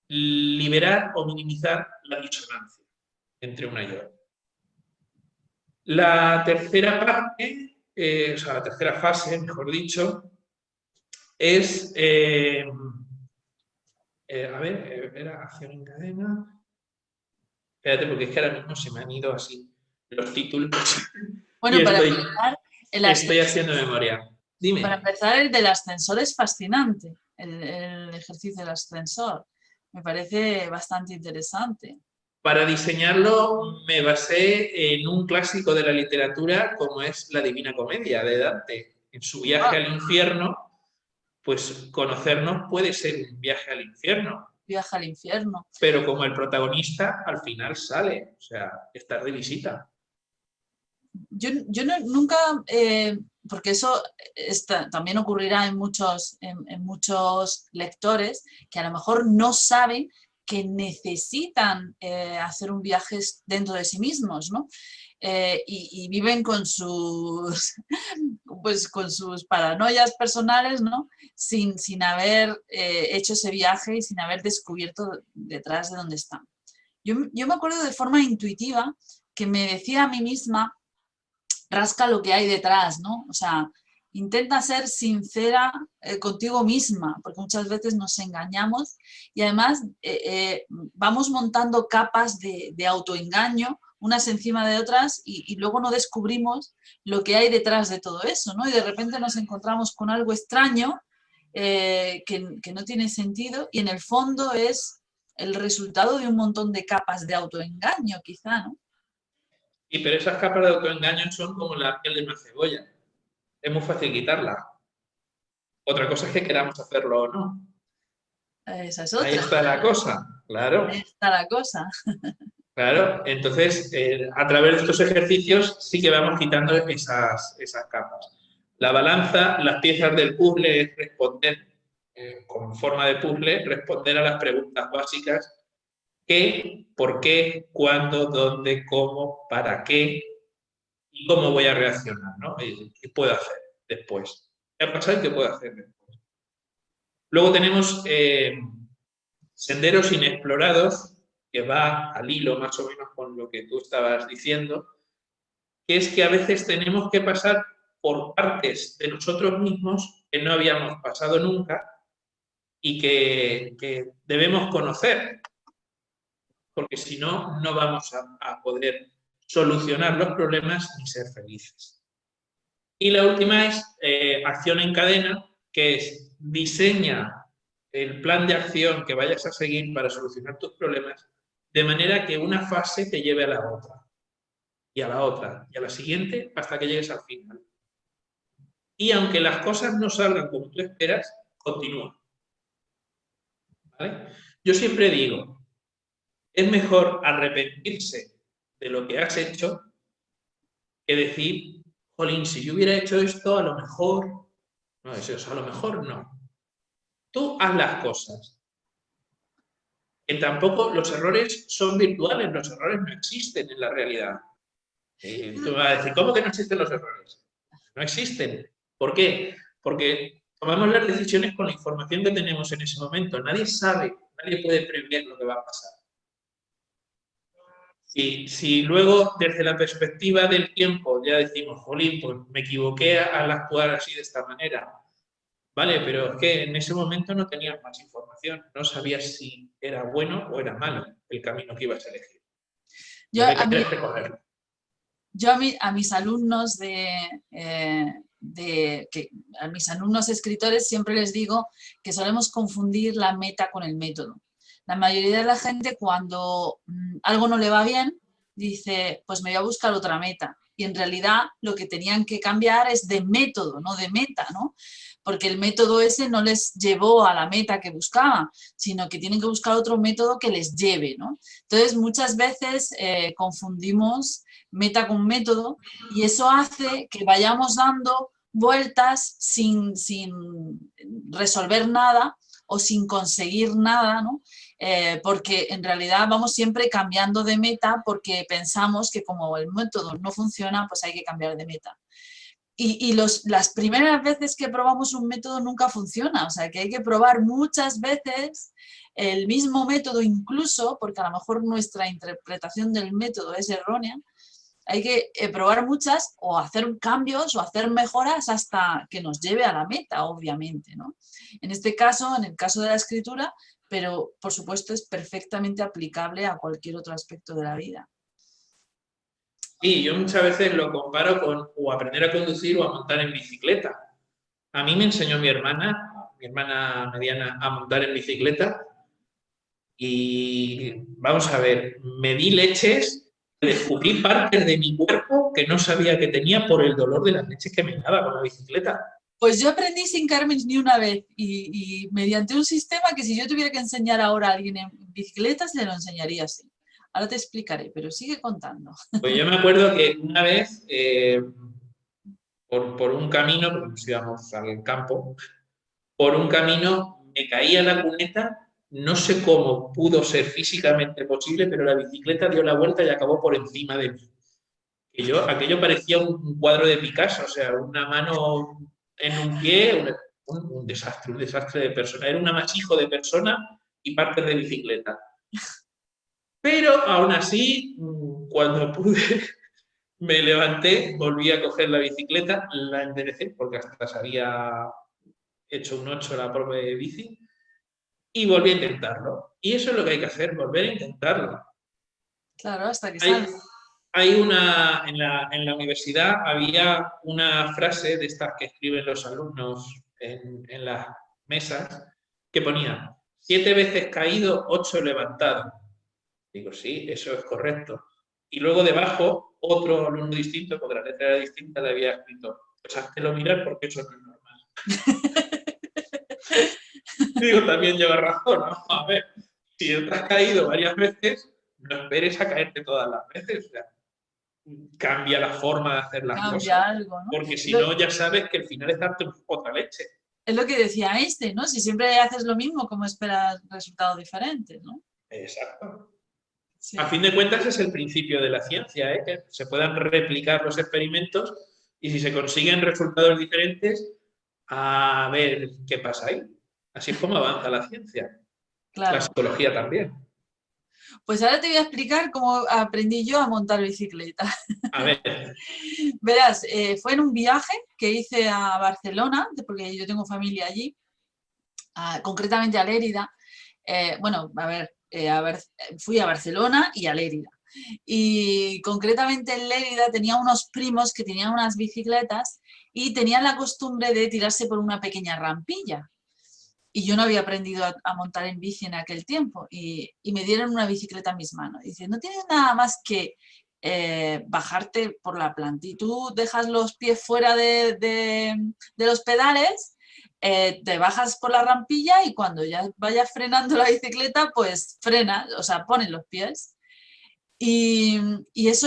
Liberar o minimizar la disonancia entre una y otra. La tercera parte, o sea, la tercera fase, mejor dicho, es, a ver, era acción en cadena. Espérate, porque es que ahora mismo se me han ido así los títulos Bueno, y estoy haciendo memoria. para Dime. empezar, el del ascensor es fascinante, el ejercicio del ascensor. Me parece bastante interesante. Para diseñarlo me basé en un clásico de la literatura como es La Divina Comedia de Dante. En su viaje al infierno, pues conocernos puede ser un viaje al infierno. Viaje al infierno. Pero como el protagonista al final sale, o sea, estar de visita. Yo nunca, porque eso también ocurrirá en muchos lectores que a lo mejor no saben que necesitan hacer un viaje dentro de sí mismos, ¿no? Y viven con sus, pues, con sus paranoias personales, ¿no? Sin haber hecho ese viaje y sin haber descubierto detrás de dónde están. Yo me acuerdo de forma intuitiva que me decía a mí misma, rasca lo que hay detrás, ¿no? O sea, intenta ser sincera contigo misma, porque muchas veces nos engañamos y además vamos montando capas de autoengaño unas encima de otras y luego no descubrimos lo que hay detrás de todo eso, ¿no? Y de repente nos encontramos con algo extraño que no tiene sentido y en el fondo es el resultado de un montón de capas de autoengaño, quizá, ¿no? Y pero esas capas de autoengaño son como la piel de una cebolla. Es muy fácil quitarla. Otra cosa es que queramos hacerlo o no. Esa es Ahí otra. está la cosa, claro. Ahí está la cosa. Claro, entonces a través de estos ejercicios sí que vamos quitando esas capas. La balanza, las piezas del puzzle es responder, con forma de puzzle, responder a las preguntas básicas: ¿qué? ¿Por qué? ¿Cuándo? ¿Dónde? ¿Cómo? ¿Para qué? ¿Y cómo voy a reaccionar? ¿No? ¿Qué puedo hacer después? ¿Qué ha pasado y qué puedo hacer después? Luego tenemos senderos inexplorados, que va al hilo más o menos con lo que tú estabas diciendo, que es que a veces tenemos que pasar por partes de nosotros mismos que no habíamos pasado nunca y que debemos conocer, porque si no, no vamos a poder solucionar los problemas ni ser felices. Y la última es acción en cadena, que es diseña el plan de acción que vayas a seguir para solucionar tus problemas, de manera que una fase te lleve a la otra, y a la otra, y a la siguiente, hasta que llegues al final. Y aunque las cosas no salgan como tú esperas, continúa. ¿Vale? Yo siempre digo, es mejor arrepentirse de lo que has hecho que decir, jolín, si yo hubiera hecho esto, a lo mejor... No es eso, a lo mejor no. Tú haz las cosas. que tampoco los errores son virtuales, los errores no existen en la realidad. Tú vas a decir, ¿cómo que no existen los errores? No existen. ¿Por qué? Porque tomamos las decisiones con la información que tenemos en ese momento. Nadie sabe, nadie puede prever lo que va a pasar. Si luego, desde la perspectiva del tiempo, ya decimos, jolín, pues me equivoqué al actuar así de esta manera. Vale, pero es que en ese momento no tenías más información, no sabías si era bueno o era malo el camino que ibas a elegir. Yo, Entonces, tienes que correr. Yo a mis alumnos a mis alumnos escritores siempre les digo que solemos confundir la meta con el método. La mayoría de la gente cuando algo no le va bien dice, pues me voy a buscar otra meta. Y en realidad lo que tenían que cambiar es de método, no de meta, ¿no? Porque el método ese no les llevó a la meta que buscaban, sino que tienen que buscar otro método que les lleve, ¿no? Entonces muchas veces confundimos meta con método y eso hace que vayamos dando vueltas sin resolver nada o sin conseguir nada, ¿no? Porque en realidad vamos siempre cambiando de meta porque pensamos que como el método no funciona, pues hay que cambiar de meta. Y las primeras veces que probamos un método nunca funciona, o sea que hay que probar muchas veces el mismo método incluso, porque a lo mejor nuestra interpretación del método es errónea. Hay que probar muchas o hacer cambios o hacer mejoras hasta que nos lleve a la meta, obviamente, ¿no? En este caso, en el caso de la escritura, pero por supuesto es perfectamente aplicable a cualquier otro aspecto de la vida. Sí, yo muchas veces lo comparo con o aprender a conducir o a montar en bicicleta. A mí me enseñó mi hermana mediana, a montar en bicicleta y vamos a ver, me di leches, descubrí partes de mi cuerpo que no sabía que tenía por el dolor de las leches que me daba con la bicicleta. Pues yo aprendí sin caerme ni una vez y mediante un sistema que si yo tuviera que enseñar ahora a alguien en bicicletas, le lo enseñaría así. Ahora te explicaré, pero sigue contando. Pues yo me acuerdo que una vez, por un camino, porque nos íbamos al campo, por un camino me caí a la cuneta, no sé cómo pudo ser físicamente posible, pero la bicicleta dio la vuelta y acabó por encima de mí. Aquello parecía un cuadro de Picasso, o sea, una mano en un pie, un desastre de persona. Era un amasijo de persona y partes de bicicleta. Pero aún así, cuando pude, me levanté, volví a coger la bicicleta, la enderecé, porque hasta se había hecho un 8 la propia bici, y volví a intentarlo. Y eso es lo que hay que hacer, volver a intentarlo. Claro, hasta que salga. En la universidad había una frase de estas que escriben los alumnos en las mesas que ponía 7 veces caído, 8 levantado. Digo, sí, eso es correcto. Y luego debajo, otro alumno distinto, porque la letra era distinta, le había escrito, pues háztelo mirar porque eso no es normal. Digo, también lleva razón, ¿no? A ver, si te has caído varias veces, no esperes a caerte todas las veces. O sea, cambia la forma de hacer las cosas. Algo, ¿no? Porque si no, ya sabes que el final es darte otra leche. Es lo que decía Einstein, ¿no? Si siempre haces lo mismo, ¿cómo esperas resultados diferentes, ¿no? Exacto. Sí. A fin de cuentas es el principio de la ciencia, ¿eh? Que se puedan replicar los experimentos y si se consiguen resultados diferentes, a ver qué pasa ahí. Así es como avanza la ciencia. Claro. La psicología también. Pues ahora te voy a explicar cómo aprendí yo a montar bicicleta. A ver. Verás, fue en un viaje que hice a Barcelona, porque yo tengo familia allí, concretamente a Lérida. Fui a Barcelona y a Lérida. Y concretamente en Lérida tenía unos primos que tenían unas bicicletas y tenían la costumbre de tirarse por una pequeña rampilla. Y yo no había aprendido a montar en bici en aquel tiempo y me dieron una bicicleta en mis manos. Dice, no tienes nada más que bajarte por la planta y tú dejas los pies fuera de los pedales, te bajas por la rampilla y cuando ya vayas frenando la bicicleta, pues frenas, o sea, pones los pies. Y eso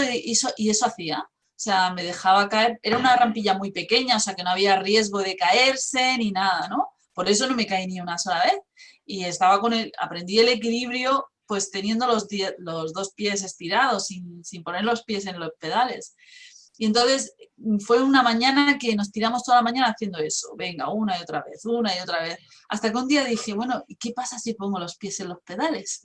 hacía. O sea, me dejaba caer. Era una rampilla muy pequeña, o sea, que no había riesgo de caerse ni nada, ¿no? Por eso no me caí ni una sola vez. y estaba aprendí el equilibrio pues teniendo los 2 pies estirados, sin poner los pies en los pedales. Y entonces fue una mañana que nos tiramos toda la mañana haciendo eso, venga, una y otra vez, hasta que un día dije, bueno, ¿y qué pasa si pongo los pies en los pedales?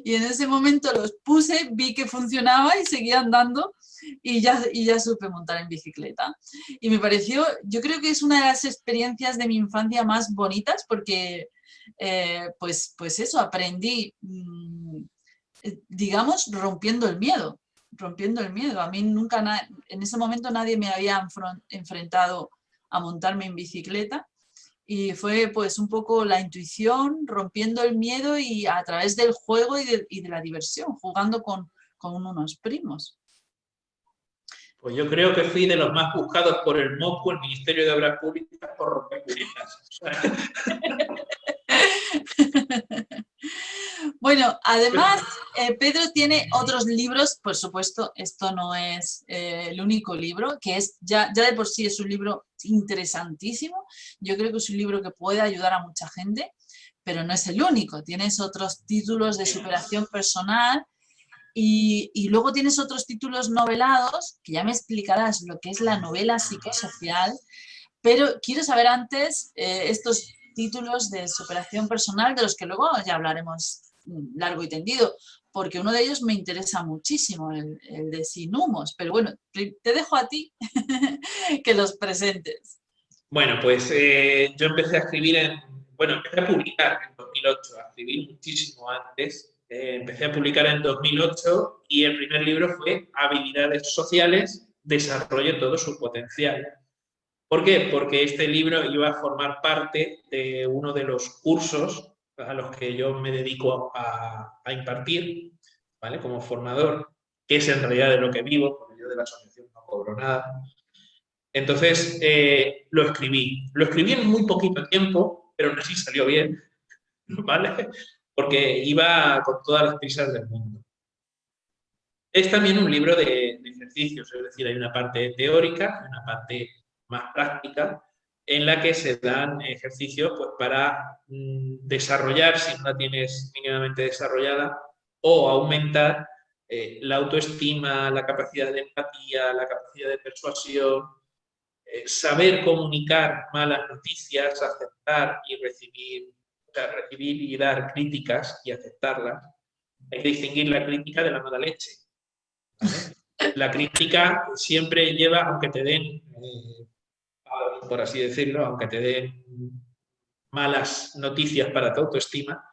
Y en ese momento los puse, vi que funcionaba y seguía andando y ya supe montar en bicicleta. Y me pareció, yo creo que es una de las experiencias de mi infancia más bonitas porque, pues eso, aprendí, digamos, rompiendo el miedo. A mí nunca, en ese momento nadie me había enfrentado a montarme en bicicleta. Y fue pues un poco la intuición, rompiendo el miedo y a través del juego y de la diversión, jugando con unos primos. Pues yo creo que fui de los más buscados por el MOPU, el Ministerio de Obras Públicas, por romper cunetas. Bueno, además, Pedro tiene otros libros, por supuesto, esto no es el único libro, que es ya de por sí es un libro interesantísimo. Yo creo que es un libro que puede ayudar a mucha gente, pero no es el único. Tienes otros títulos de superación personal y luego tienes otros títulos novelados, que ya me explicarás lo que es la novela psicosocial, pero quiero saber antes estos títulos de superación personal, de los que luego ya hablaremos largo y tendido, porque uno de ellos me interesa muchísimo, el de Sin humos, pero bueno, te dejo a ti que los presentes. Bueno, pues yo empecé a escribir empecé a publicar en 2008, a escribir muchísimo antes. Empecé a publicar en 2008 y el primer libro fue Habilidades sociales, desarrolle todo su potencial. ¿Por qué? Porque este libro iba a formar parte de uno de los cursos a los que yo me dedico a impartir, ¿vale? Como formador, que es en realidad de lo que vivo, porque yo de la asociación no cobro nada. Entonces, lo escribí. Lo escribí en muy poquito tiempo, pero aún así salió bien, ¿vale? Porque iba con todas las prisas del mundo. Es también un libro de ejercicios, es decir, hay una parte teórica y una parte más práctica en la que se dan ejercicios pues, para desarrollar, si no la tienes mínimamente desarrollada, o aumentar la autoestima, la capacidad de empatía, la capacidad de persuasión, saber comunicar malas noticias, aceptar y recibir, o sea, recibir y dar críticas y aceptarlas. Hay que distinguir la crítica de la mala leche. ¿Vale? La crítica siempre lleva, aunque te den, por así decirlo, aunque te den malas noticias para tu autoestima,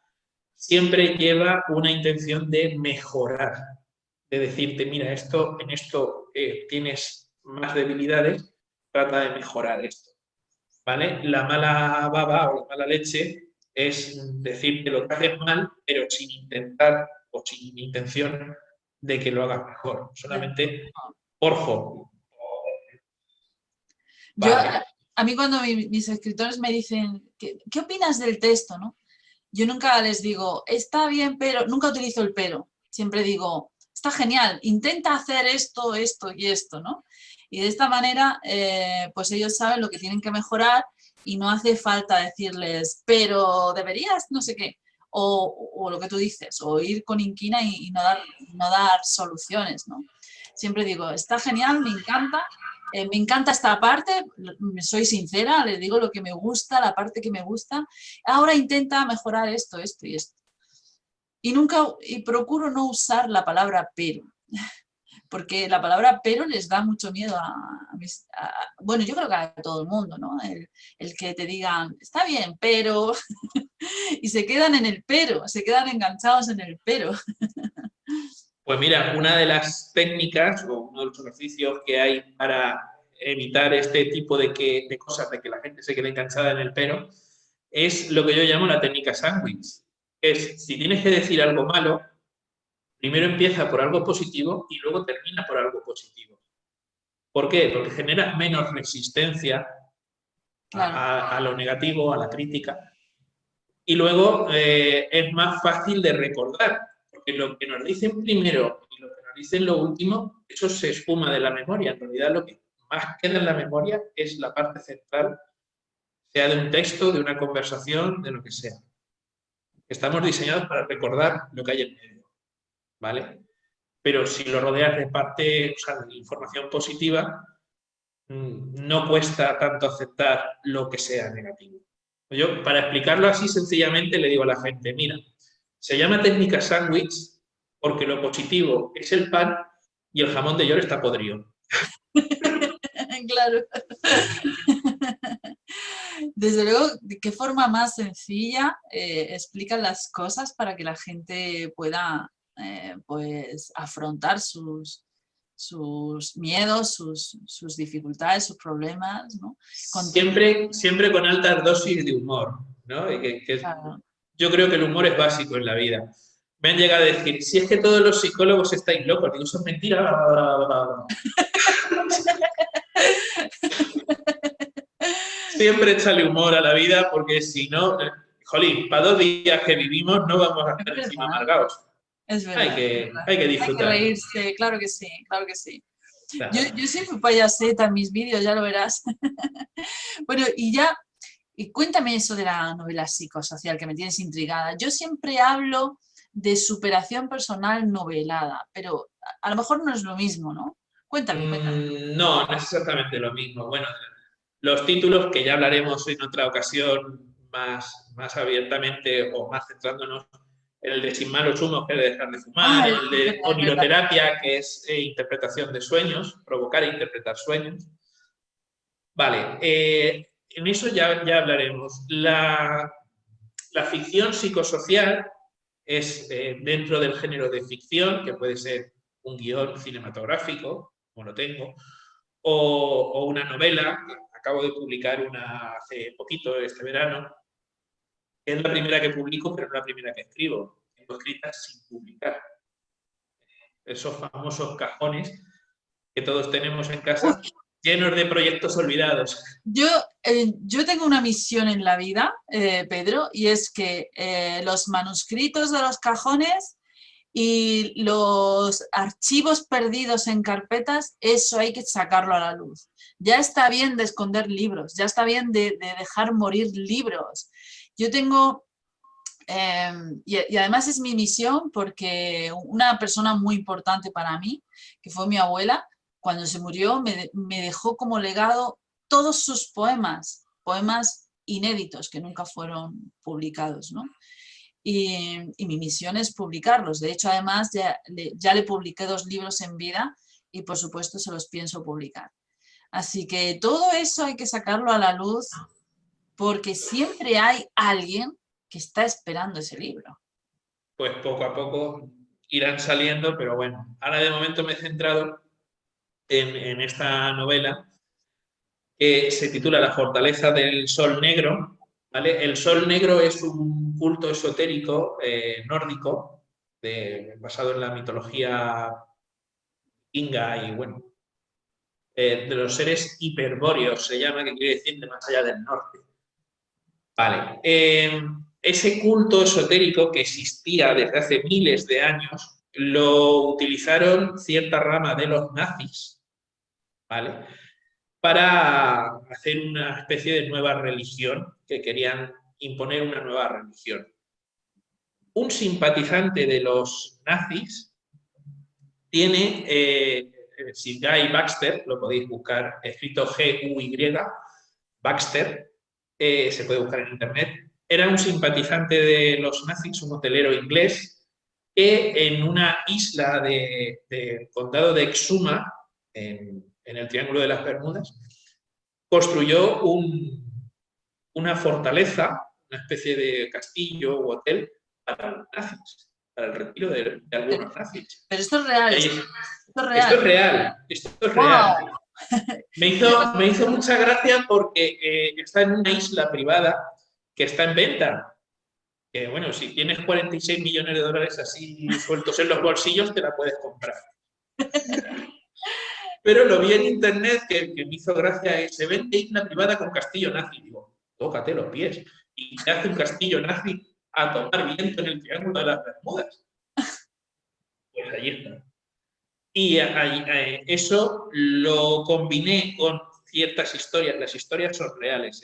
siempre lleva una intención de mejorar, de decirte, mira, en esto tienes más debilidades, trata de mejorar esto. ¿Vale? La mala baba o la mala leche es decirte lo que haces mal, pero sin intentar o sin intención de que lo hagas mejor, solamente por hobby. Vale. A mí cuando mis escritores me dicen, ¿qué opinas del texto? ¿No? Yo nunca les digo, está bien, pero nunca utilizo el pero. Siempre digo, está genial, intenta hacer esto, esto y esto, ¿no? Y de esta manera, pues ellos saben lo que tienen que mejorar y no hace falta decirles, pero deberías, no sé qué. O lo que tú dices, o ir con inquina y no dar soluciones, ¿no? Siempre digo, está genial, me encanta esta parte, soy sincera, les digo lo que me gusta, la parte que me gusta, ahora intenta mejorar esto, esto y esto. Y procuro no usar la palabra pero, porque la palabra pero les da mucho miedo bueno, yo creo que a todo el mundo, ¿no? El que te digan, está bien, pero, y se quedan en el pero, se quedan enganchados en el pero. Pues mira, una de las técnicas o uno de los ejercicios que hay para evitar este tipo de cosas, de que la gente se quede enganchada en el pero, es lo que yo llamo la técnica sándwich. Es, si tienes que decir algo malo, primero empieza por algo positivo y luego termina por algo positivo. ¿Por qué? Porque genera menos resistencia a lo negativo, a la crítica. Y luego es más fácil de recordar, porque lo que nos dicen primero y lo que nos dicen lo último, eso se esfuma de la memoria. En realidad lo que más queda en la memoria es la parte central, sea de un texto, de una conversación, de lo que sea. Estamos diseñados para recordar lo que hay en medio, ¿vale? Pero si lo rodeas de parte, o sea, de información positiva, no cuesta tanto aceptar lo que sea negativo. Yo, para explicarlo así sencillamente, le digo a la gente, mira, se llama técnica sándwich porque lo positivo es el pan y el jamón de York está podrido. Claro. Desde luego, ¿de qué forma más sencilla explican las cosas para que la gente pueda pues afrontar sus miedos, sus dificultades, sus problemas, ¿no? Siempre con altas dosis de humor, ¿no? Claro. Yo creo que el humor es básico en la vida. Me han llegado a decir, si es que todos los psicólogos estáis locos, digo, eso es mentira. Siempre échale humor a la vida porque si no, jolín, para 2 días que vivimos no vamos a estar encima amargados. Es verdad. Hay que disfrutar. Hay que reírse, claro que sí, claro que sí. Claro. Yo siempre payaseta en mis vídeos, ya lo verás. Bueno, y cuéntame eso de la novela psicosocial, que me tienes intrigada. Yo siempre hablo de superación personal novelada, pero a lo mejor no es lo mismo, ¿no? Cuéntame. No, no es exactamente lo mismo. Bueno, los títulos que ya hablaremos en otra ocasión más abiertamente o más centrándonos en el de Sin malos humos, que es de dejar de fumar, el de oniroterapia, que es interpretación de sueños, provocar e interpretar sueños. Vale, en eso ya hablaremos. La ficción psicosocial es dentro del género de ficción, que puede ser un guión cinematográfico, como lo tengo, o una novela, que acabo de publicar una hace poquito, este verano, que es la primera que publico, pero no la primera que escribo. Tengo escritas sin publicar. Esos famosos cajones que todos tenemos en casa, llenos de proyectos olvidados. Yo tengo una misión en la vida, Pedro, y es que los manuscritos de los cajones y los archivos perdidos en carpetas, eso hay que sacarlo a la luz. Ya está bien de esconder libros, ya está bien de dejar morir libros. Yo tengo, y además es mi misión porque una persona muy importante para mí, que fue mi abuela, cuando se murió me dejó como legado todos sus poemas inéditos que nunca fueron publicados, ¿no? Y mi misión es publicarlos. De hecho, además, ya le publiqué 2 libros en vida y, por supuesto, se los pienso publicar. Así que todo eso hay que sacarlo a la luz porque siempre hay alguien que está esperando ese libro. Pues poco a poco irán saliendo, pero bueno, ahora de momento me he centrado en esta novela que se titula La fortaleza del sol negro. ¿Vale? El sol negro es un culto esotérico nórdico basado en la mitología inga y bueno, de los seres hiperbóreos se llama, que quiere decir de más allá del norte. Vale. Ese culto esotérico que existía desde hace miles de años lo utilizaron cierta rama de los nazis, ¿vale?, para hacer una especie de nueva religión, que querían imponer una nueva religión. Un simpatizante de los nazis tiene, si Guy Baxter, lo podéis buscar, escrito G-U-Y, Baxter, se puede buscar en internet, era un simpatizante de los nazis, un hotelero inglés, que en una isla del condado de Exuma, en el Triángulo de las Bermudas, construyó una fortaleza, una especie de castillo u hotel para los nazis, para el retiro de algunos nazis. Pero esto es real. Esto es real. Esto es real. Wow. Me hizo mucha gracia porque está en una isla privada que está en venta. Que bueno, si tienes 46 millones de dólares así sueltos en los bolsillos, te la puedes comprar. Pero lo vi en internet que me hizo gracia, se vende isla privada con castillo nazi. Digo, tócate los pies. Y te hace un castillo nazi a tomar viento en el Triángulo de las Bermudas. Pues ahí está. Y eso lo combiné con ciertas historias. Las historias son reales.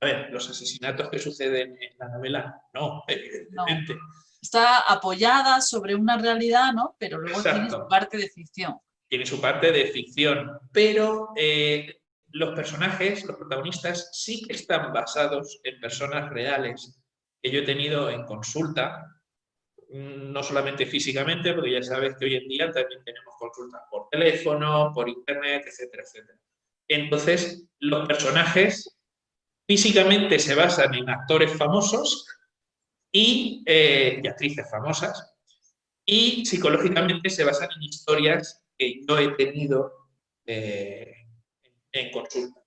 A ver, los asesinatos que suceden en la novela, no, No. evidentemente. Está apoyada sobre una realidad, ¿no? Pero luego tiene su Exacto. parte de ficción. Tiene su parte de ficción, pero los personajes, los protagonistas, sí que están basados en personas reales que yo he tenido en consulta, no solamente físicamente, porque ya sabes que hoy en día también tenemos consultas por teléfono, por internet, etcétera, etcétera. Entonces, los personajes físicamente se basan en actores famosos y actrices famosas, y psicológicamente se basan en historias que yo he tenido eh, en consulta.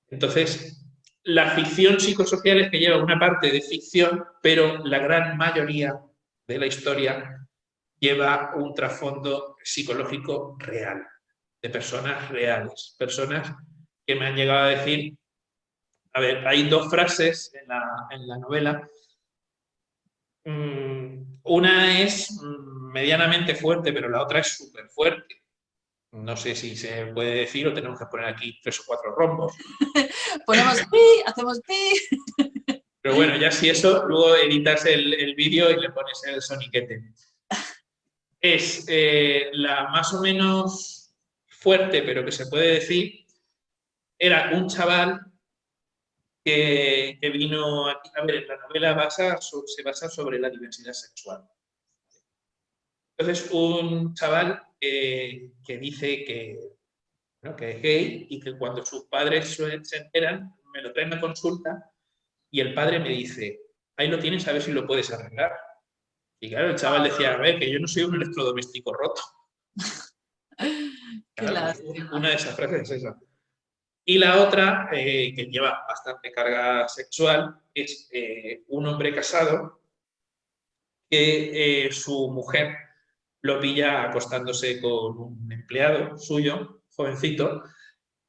Entonces, la ficción psicosocial es que lleva una parte de ficción, pero la gran mayoría de la historia lleva un trasfondo psicológico real, de personas reales, personas que me han llegado a decir, a ver, hay dos frases en la novela. Una es medianamente fuerte, pero la otra es súper fuerte. No sé si se puede decir o tenemos que poner aquí 3 o 4 rombos. Ponemos pi, hacemos pi. Pero bueno, ya si eso, luego editas el vídeo y le pones el soniquete. Es la más o menos fuerte, pero que se puede decir, era un chaval que vino aquí. A ver, la novela se basa sobre la diversidad sexual. Entonces, un chaval que dice que, ¿no?, que es gay y que cuando sus padres se enteran, me lo traen a consulta y el padre me dice, ahí lo tienes, a ver si lo puedes arreglar. Y claro, el chaval decía, a ver, que yo no soy un electrodoméstico roto. Qué Claro, lástima. una de esas frases es esa. Y la otra, que lleva bastante carga sexual, es un hombre casado que su mujer lo pilla acostándose con un empleado suyo, jovencito,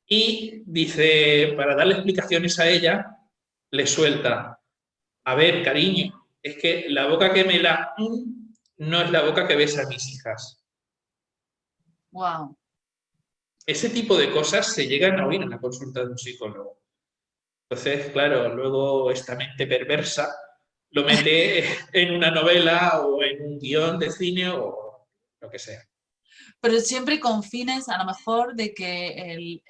y dice, para darle explicaciones a ella, le suelta, a ver, cariño, es que la boca que me la no es la boca que besa a mis hijas. Wow. Ese tipo de cosas se llegan a oír en la consulta de un psicólogo. Entonces, claro, luego esta mente perversa lo mete en una novela o en un guión de cine o lo que sea. Pero siempre con fines, a lo mejor, de que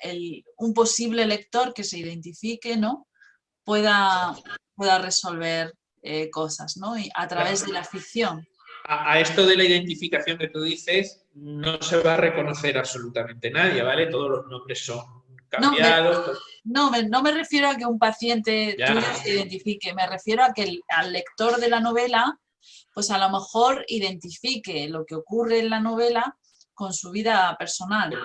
un posible lector que se identifique, ¿no? pueda resolver cosas, ¿no? Y a través de la ficción. A esto de la identificación que tú dices, no se va a reconocer absolutamente nadie, ¿vale? Todos los nombres son No, cambiados. no me refiero a que un paciente Ya. tuyo se identifique, me refiero a que al lector de la novela, pues a lo mejor identifique lo que ocurre en la novela con su vida personal.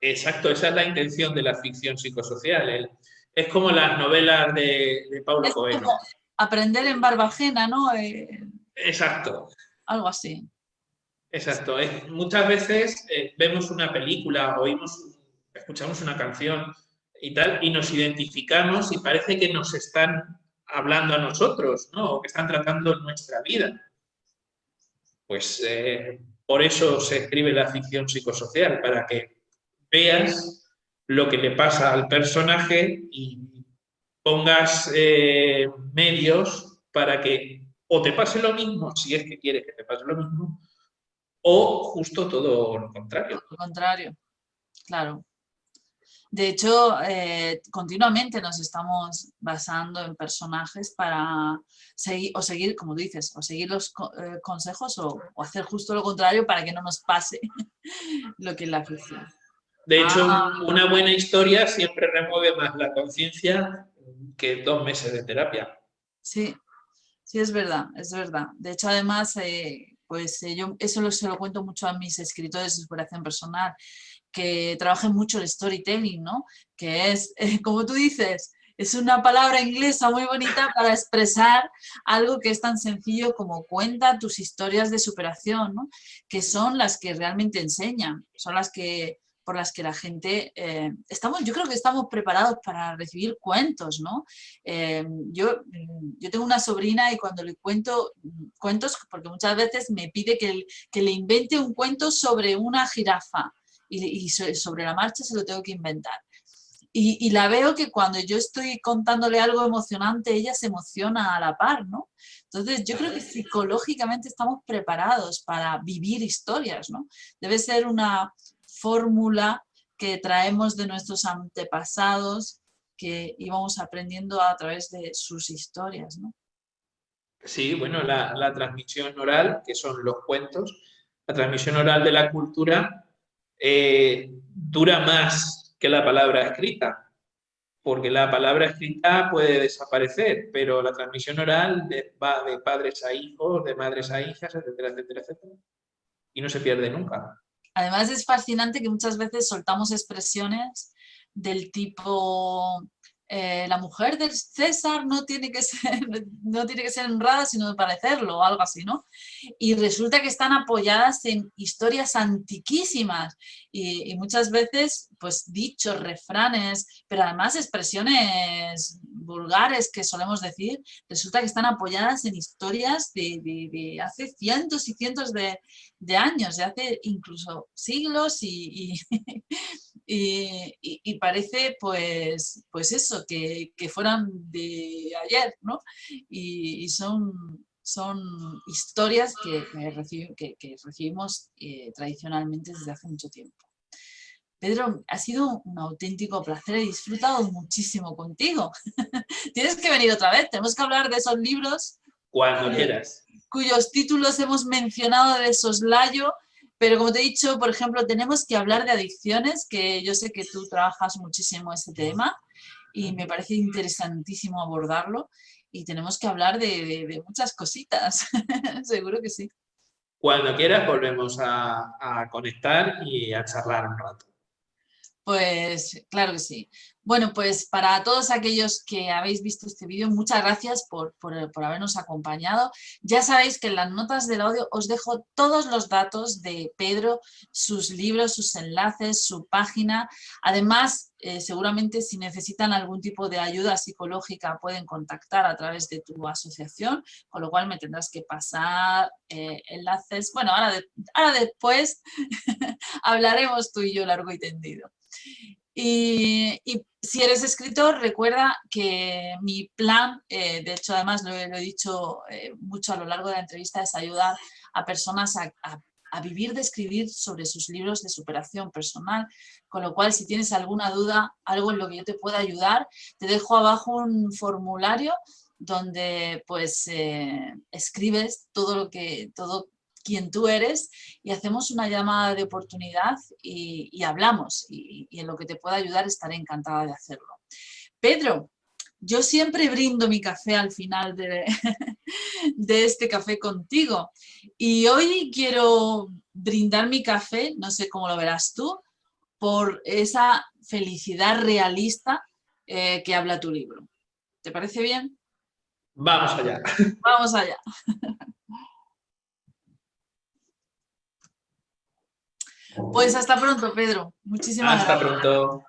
Exacto, esa es la intención de la ficción psicosocial. Es como las novelas de Paulo Es Coelho. como aprender en barba ajena, ¿no? Exacto. Algo así. Exacto. Muchas veces vemos una película, escuchamos una canción y tal, y nos identificamos y parece que nos están hablando a nosotros, ¿no? O que están tratando nuestra vida. Pues por eso se escribe la ficción psicosocial, para que veas lo que le pasa al personaje y pongas medios para que o te pase lo mismo, si es que quieres que te pase lo mismo, o justo todo lo contrario. Lo contrario, claro. De hecho, continuamente nos estamos basando en personajes para seguir, como dices, o seguir los consejos o hacer justo lo contrario para que no nos pase lo que es la ficción. De hecho, una buena historia siempre remueve más la conciencia que 2 meses de terapia. Sí, sí, es verdad, es verdad. De hecho, además, yo eso se lo cuento mucho a mis escritores de superación personal, que trabajen mucho el storytelling, ¿no? Que es, como tú dices, es una palabra inglesa muy bonita para expresar algo que es tan sencillo como cuenta tus historias de superación, ¿no? Que son las que realmente enseñan, son las que por las que la gente yo creo que estamos preparados para recibir cuentos, ¿no? Yo tengo una sobrina y cuando le cuento cuentos, porque muchas veces me pide que le invente un cuento sobre una jirafa y sobre la marcha se lo tengo que inventar. Y la veo que cuando yo estoy contándole algo emocionante, ella se emociona a la par, ¿no? Entonces, yo creo que psicológicamente estamos preparados para vivir historias, ¿no? Debe ser una fórmula que traemos de nuestros antepasados, que íbamos aprendiendo a través de sus historias, ¿no? Sí, bueno, la transmisión oral, que son los cuentos, la transmisión oral de la cultura dura más que la palabra escrita, porque la palabra escrita puede desaparecer, pero la transmisión oral va de padres a hijos, de madres a hijas, etcétera, etcétera, etcétera, y no se pierde nunca. Además es fascinante que muchas veces soltamos expresiones del tipo la mujer del César no tiene que ser, no tiene que ser honrada sino de parecerlo o algo así, ¿no? Y resulta que están apoyadas en historias antiquísimas y muchas veces pues dichos, refranes, pero además expresiones vulgares que solemos decir, resulta que están apoyadas en historias de hace cientos y cientos de años, de hace incluso siglos y parece pues eso, que fueran de ayer, ¿no? Y son historias que recibimos tradicionalmente desde hace mucho tiempo. Pedro, ha sido un auténtico placer, he disfrutado muchísimo contigo. Tienes que venir otra vez, tenemos que hablar de esos libros Cuando quieras. cuyos títulos hemos mencionado de soslayo, pero como te he dicho, por ejemplo, tenemos que hablar de adicciones, que yo sé que tú trabajas muchísimo ese tema y me parece interesantísimo abordarlo y tenemos que hablar de muchas cositas, seguro que sí. Cuando quieras volvemos a conectar y a charlar un rato. Pues claro que sí. Bueno, pues para todos aquellos que habéis visto este vídeo, muchas gracias por habernos acompañado. Ya sabéis que en las notas del audio os dejo todos los datos de Pedro, sus libros, sus enlaces, su página. Además, seguramente si necesitan algún tipo de ayuda psicológica pueden contactar a través de tu asociación, con lo cual me tendrás que pasar enlaces. Bueno, ahora después hablaremos tú y yo largo y tendido. Y si eres escritor, recuerda que mi plan, de hecho además lo he dicho mucho a lo largo de la entrevista, es ayudar a personas a vivir de escribir sobre sus libros de superación personal, con lo cual si tienes alguna duda, algo en lo que yo te pueda ayudar, te dejo abajo un formulario donde pues escribes todo quien tú eres y hacemos una llamada de oportunidad y hablamos y en lo que te pueda ayudar estaré encantada de hacerlo. Pedro, yo siempre brindo mi café al final de este café contigo y hoy quiero brindar mi café, no sé cómo lo verás tú, por esa felicidad realista que habla tu libro. ¿Te parece bien? Vamos allá. Vamos allá. Pues hasta pronto, Pedro. Muchísimas Hasta gracias. pronto.